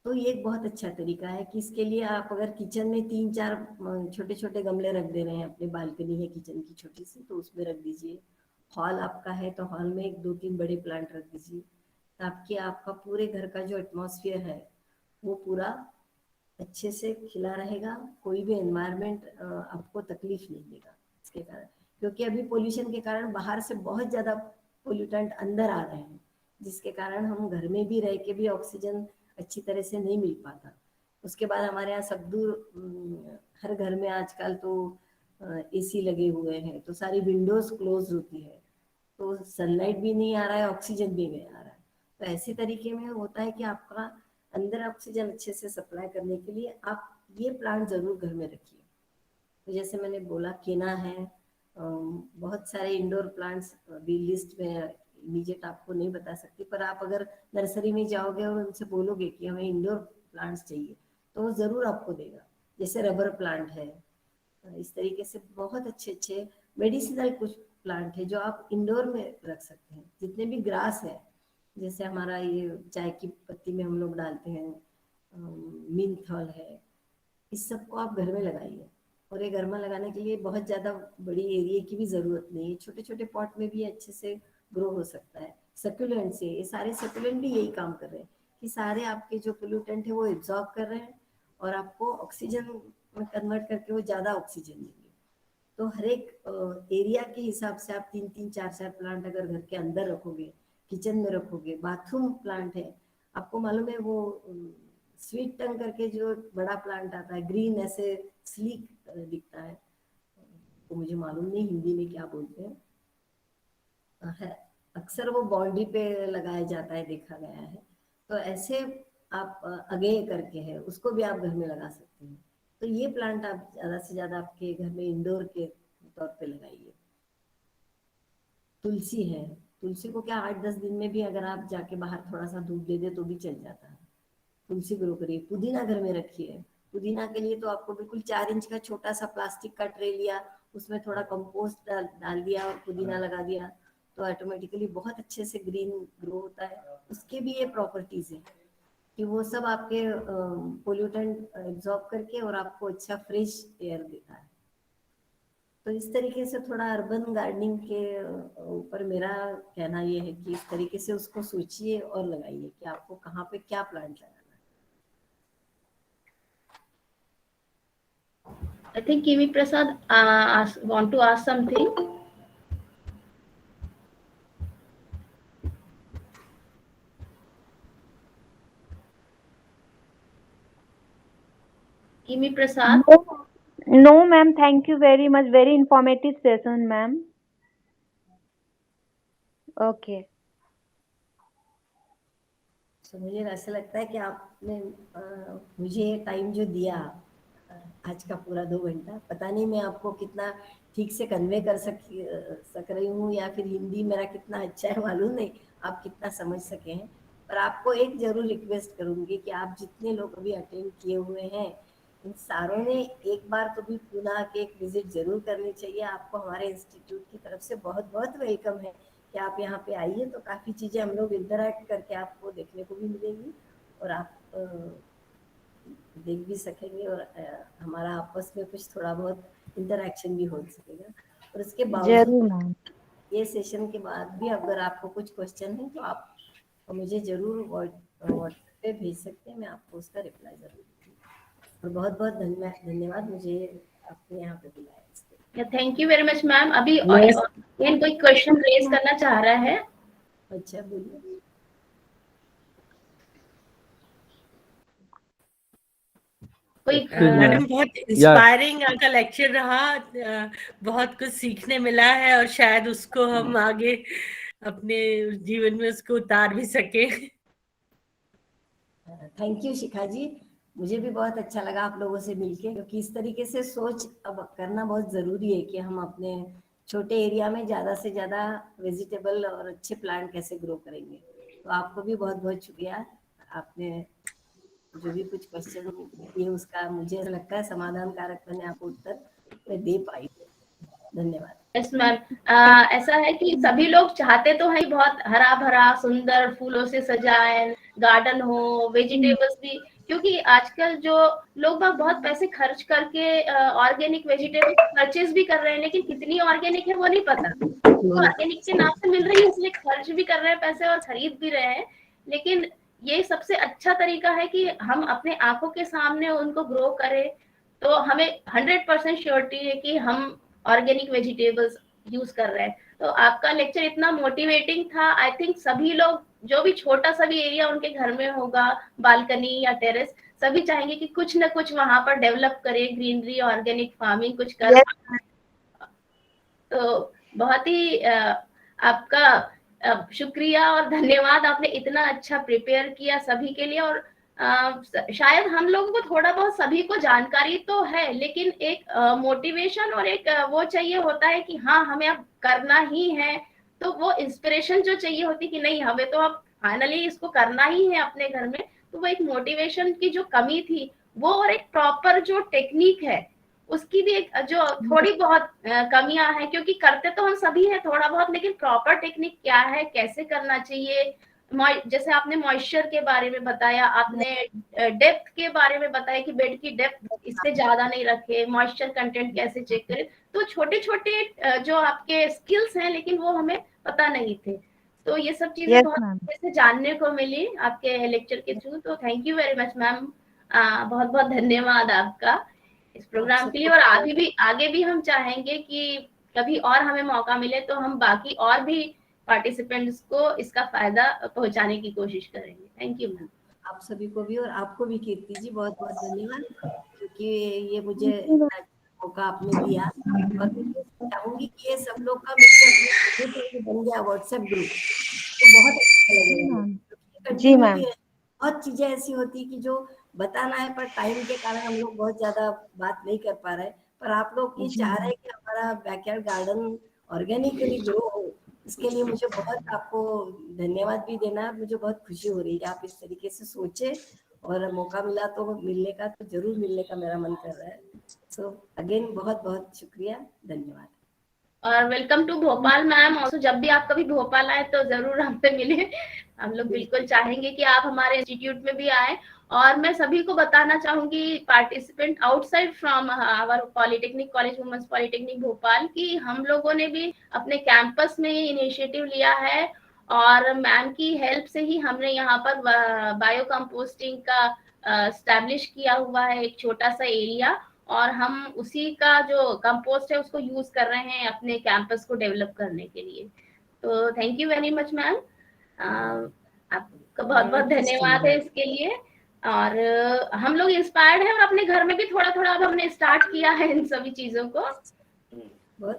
तो ये एक बहुत अच्छा तरीका है कि इसके लिए आप अगर किचन में 3-4 छोटे छोटे गमले रख दे रहे हैं, अपने बालकनी है किचन की छोटी सी, तो उसमें रख दीजिए। हॉल आपका है तो हॉल में 1-2-3 बड़े प्लांट रख दीजिए, ताकि आपका पूरे घर का जो एटमॉस्फेयर है वो पूरा अच्छे से खिला रहेगा, कोई भी एनवायरनमेंट आपको तकलीफ नहीं देगा इसके कारण। क्योंकि अभी पोल्यूशन के कारण बाहर से बहुत ज़्यादा पोल्यूटेंट अंदर आ रहे हैं, जिसके कारण हम घर में भी रह के भी ऑक्सीजन अच्छी तरह से नहीं मिल पाता। उसके बाद हमारे यहाँ सब दूर हर घर में आजकल तो एसी लगे हुए हैं, तो सारी विंडोज क्लोज होती है, तो सनलाइट भी नहीं आ रहा है, ऑक्सीजन भी नहीं आ रहा है। तो ऐसे तरीके में होता है कि आपका अंदर ऑक्सीजन अच्छे से सप्लाई करने के लिए आप ये प्लांट जरूर घर में रखिए। तो जैसे मैंने बोला केना है, बहुत सारे इंडोर प्लांट्स भी लिस्ट में इमीडिएट आपको नहीं बता सकती, पर आप अगर नर्सरी में जाओगे और उनसे बोलोगे कि हमें इंडोर प्लांट्स चाहिए तो वो ज़रूर आपको देगा। जैसे रबर प्लांट है, इस तरीके से बहुत अच्छे अच्छे मेडिसिनल कुछ प्लांट है जो आप इंडोर में रख सकते हैं। जितने भी ग्रास है, जैसे हमारा ये चाय की पत्ती में हम लोग डालते हैं, मिंथल है, इस सब को आप घर में लगाइए। और ये घर में लगाने के लिए बहुत ज़्यादा बड़ी एरिया की भी ज़रूरत नहीं है, छोटे छोटे पॉट में भी अच्छे से ग्रो हो सकता है। सकुलेंट से, ये सारे सकुलेंट भी यही काम कर रहे हैं कि सारे आपके जो पोल्यूटेंट है वो एब्जॉर्ब कर रहे हैं और आपको ऑक्सीजन में कन्वर्ट करके वो ज़्यादा ऑक्सीजन देंगे। तो हर एक एरिया के हिसाब से आप 3-3, 4-4 प्लांट अगर घर के अंदर रखोगे, किचन में रखोगे, बाथरूम प्लांट है, आपको मालूम है वो स्वीट टंग करके जो बड़ा प्लांट आता है, ग्रीन ऐसे स्लीक दिखता है, तो मुझे मालूम नहीं हिंदी में क्या बोलते हैं, अक्सर वो बाउंड्री पे लगाया जाता है, देखा गया है। तो ऐसे आप अगे करके है उसको भी आप घर में लगा सकते हैं। तो ये प्लांट आप ज़्यादा से ज़्यादा आपके घर में इंडोर के तौर पे लगाइए। तुलसी है, तुलसी को क्या 8-10 दिन में भी अगर आप जाके बाहर थोड़ा सा धूप दे दे तो भी चल जाता है। तुलसी ग्रो करिए। पुदीना घर में रखिए। पुदीना के लिए तो आपको बिल्कुल 4 इंच का छोटा सा प्लास्टिक का ट्रे लिया, उसमें थोड़ा कंपोस्ट डाल दिया और पुदीना लगा दिया तो ऑटोमेटिकली बहुत अच्छे से ग्रीन ग्रो होता है। उसके भी ये प्रॉपर्टीज है कि वो सब आपके पोल्यूटेंट एब्जॉर्ब करके और आपको अच्छा फ्रेश एयर देता है। तो इस तरीके से थोड़ा अर्बन गार्डनिंग के ऊपर मेरा कहना ये है कि इस तरीके से उसको सोचिए और लगाइए कि आपको कहाँ पे क्या प्लांट लगाना है। I think Kimi Prasad want to ask something. Kimi Prasad. No, ma'am. Thank you very much. Very informative session, ma'am. Okay. तो मुझे ऐसा लगता है कि आपने मुझे टाइम जो दिया आज का पूरा 2 घंटा, पता नहीं मैं आपको कितना ठीक से कन्वे कर सक रही हूँ या फिर हिंदी मेरा कितना अच्छा है मालूम नहीं, आप कितना समझ सके हैं। पर आपको एक जरूर रिक्वेस्ट करूंगी कि आप जितने लोग अभी अटेंड किए हुए हैं इन सारों ने एक बार तो भी पुणे के एक विजिट जरूर करनी चाहिए। आपको हमारे इंस्टीट्यूट की तरफ से बहुत बहुत वेलकम है कि आप यहाँ पे आइए, तो काफ़ी चीज़ें हम लोग इंटरैक्ट करके आपको देखने को भी मिलेंगी और आप देख भी सकेंगे और हमारा आपस में कुछ थोड़ा बहुत इंटरैक्शन भी हो सकेगा। और उसके बावजूद ये सेशन के बाद भी अगर आपको कुछ क्वेश्चन है तो आप मुझे जरूर व्हाट्सएप पे भेज सकते हैं, मैं आपको उसका रिप्लाई जरूर दूँगी। और बहुत बहुत धन्यवाद मुझे अपने यहाँ पे बुलाया। Thank you very much ma'am. अभी कोई क्वेश्चन रेज करना चाह रहा है? अच्छा बोलिए। मैडम बहुत इंस्पायरिंग आपका लेक्चर रहा, बहुत कुछ सीखने मिला है और शायद उसको हम आगे अपने जीवन में उसको उतार भी सके। थैंक यू शिखा जी, मुझे भी बहुत अच्छा लगा आप लोगों से मिलके, क्योंकि इस तरीके से सोच अब करना बहुत ज़रूरी है कि हम अपने छोटे एरिया में ज़्यादा से ज़्यादा वेजिटेबल और अच्छे प्लांट कैसे ग्रो करेंगे। तो आपको भी बहुत बहुत शुक्रिया, आपने जो भी कुछ क्वेश्चन किए उसका मुझे ऐसा लगता है समाधानकारक मैंने आपको उत्तर दे पाई। धन्यवाद। यस मैम, ऐसा है कि सभी लोग चाहते तो हैं बहुत हरा भरा सुंदर फूलों से सजाए गार्डन हो, वेजिटेबल्स भी, क्योंकि आजकल जो लोग बहुत पैसे खर्च करके ऑर्गेनिक वेजिटेबल परचेज भी कर रहे हैं, लेकिन कितनी ऑर्गेनिक है वो नहीं पता। तो ऑर्गेनिक के नाम से मिल रही है इसलिए खर्च भी कर रहे हैं पैसे और खरीद भी रहे हैं, लेकिन ये सबसे अच्छा तरीका है कि हम अपने आंखों के सामने उनको ग्रो करें। तो हमें 100% श्योरिटी है कि हम ऑर्गेनिक वेजिटेबल्स यूज कर रहे हैं। तो आपका लेक्चर इतना मोटिवेटिंग था, आई थिंक सभी लोग जो भी छोटा सा भी एरिया उनके घर में होगा, बालकनी या टेरेस, सभी चाहेंगे कि कुछ ना कुछ वहां पर डेवलप करें, ग्रीनरी, ऑर्गेनिक फार्मिंग कुछ कर। तो बहुत ही आपका शुक्रिया और धन्यवाद, आपने इतना अच्छा प्रिपेयर किया सभी के लिए। और शायद हम लोगों को थोड़ा बहुत सभी को जानकारी तो है, लेकिन एक मोटिवेशन और एक वो चाहिए होता है कि हाँ हमें अब करना ही है। तो वो इंस्पिरेशन जो चाहिए होती कि नहीं हमें तो अब फाइनली इसको करना ही है अपने घर में, तो वो एक मोटिवेशन की जो कमी थी वो, और एक प्रॉपर जो टेक्निक है उसकी भी एक जो थोड़ी बहुत कमियां हैं, क्योंकि करते तो हम सभी हैं थोड़ा बहुत, लेकिन प्रॉपर टेक्निक क्या है, कैसे करना चाहिए, जैसे आपने मॉइस्चर के बारे में बताया, आपने डेप्थ के बारे में बताया कि बेड की डेप्थ इससे ज्यादा नहीं रखे, मॉइस्चर कंटेंट कैसे चेक करें। तो छोटे छोटे जो आपके स्किल्स हैं लेकिन वो हमें पता नहीं थे। तो ये सब चीजें बहुत अच्छे से जानने को मिली आपके लेक्चर के थ्रू। तो thank you very much ma'am, बहुत बहुत धन्यवाद आपका इस प्रोग्राम के लिए। और आगे भी हम चाहेंगे कि कभी और हमें मौका मिले तो हम बाकी और भी पार्टिसिपेंट्स को इसका फायदा पहुंचाने की कोशिश करेंगे। Thank you ma'am. आप सभी को भी और आपको भी कीर्ति जी बहुत बहुत धन्यवाद, क्योंकि ये मुझे मौका आपने दिया। और मैं चाहूंगी कि ये सब लोग का मिलकर बन गया व्हाट्सएप ग्रुप, तो बहुत अच्छा लगेगा। जी मैम। बहुत चीजें ऐसी होती कि जो बताना है पर टाइम के कारण हम लोग बहुत ज्यादा बात नहीं कर पा रहे, पर आप लोग ये चाह रहे हैं कि हमारा बैकयार्ड गार्डन ऑर्गेनिकली ग्रो हो, इसके लिए मुझे बहुत आपको धन्यवाद भी देना है। मुझे बहुत खुशी हो रही है आप इस तरीके से सोचे और मौका मिला तो मिलने का, तो जरूर मिलने का मेरा मन कर रहा है। सो अगेन बहुत बहुत शुक्रिया, धन्यवाद। और welcome to Bhopal ma'am. Also जब भी आप कभी भोपाल आए तो जरूर हमसे मिले। हम लोग बिल्कुल चाहेंगे कि आप हमारे इंस्टीट्यूट में भी आए। और मैं सभी को बताना चाहूंगी, participant outside from our polytechnic college, women's polytechnic Bhopal, की हम लोगों ने भी अपने कैंपस में ये इनिशिएटिव लिया है और मैम की हेल्प से ही हमने यहाँ पर बायो कंपोस्टिंग का स्टैब्लिश किया हुआ है एक छोटा सा एरिया, और हम उसी का जो कंपोस्ट है उसको यूज कर रहे हैं अपने कैंपस को डेवलप करने के लिए। तो thank you very much ma'am, आपका बहुत बहुत धन्यवाद है इसके लिए। और हम लोग इंस्पायर्ड हैं और अपने घर में भी थोड़ा थोड़ा अब हमने स्टार्ट किया है इन सभी चीजों को।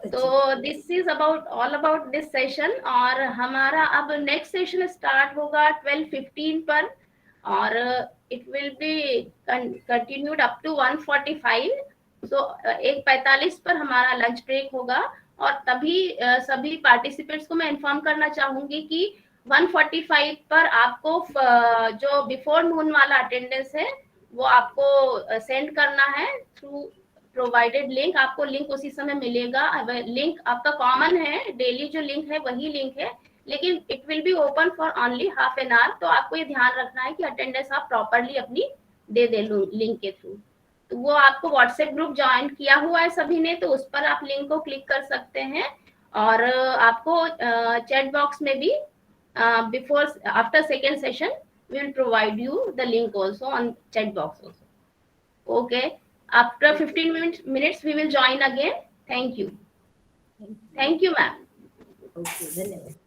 तो this is about all about this session. और हमारा अब नेक्स्ट सेशन स्टार्ट होगा 12:15 पर, और it will be continued up to 1:45. So 1:45 पर हमारा लंच ब्रेक होगा। और तभी सभी पार्टिसिपेंट्स को मैं इन्फॉर्म करना चाहूंगी कि 1:45 पर आपको जो बिफोर नून वाला अटेंडेंस है वो आपको सेंड करना है थ्रू प्रोवाइडेड लिंक। आपको लिंक उसी समय मिलेगा। लिंक आपका कॉमन है, डेली जो लिंक है वही लिंक है, लेकिन it will be open for only half an hour. तो आपको ये ध्यान रखना है कि अटेंडेंस आप प्रॉपरली अपनी दे दे लिंक के थ्रू। तो वो आपको व्हाट्सएप ग्रुप ज्वाइन किया हुआ है सभी ने, तो उस पर आप लिंक को क्लिक कर सकते हैं। और आपको चैट बॉक्स में भी before after second session we will provide you the link also on chat box also. Okay, after 15 minutes we will join again. Thank you. Thank you, ma'am. Okay, धन्यवाद।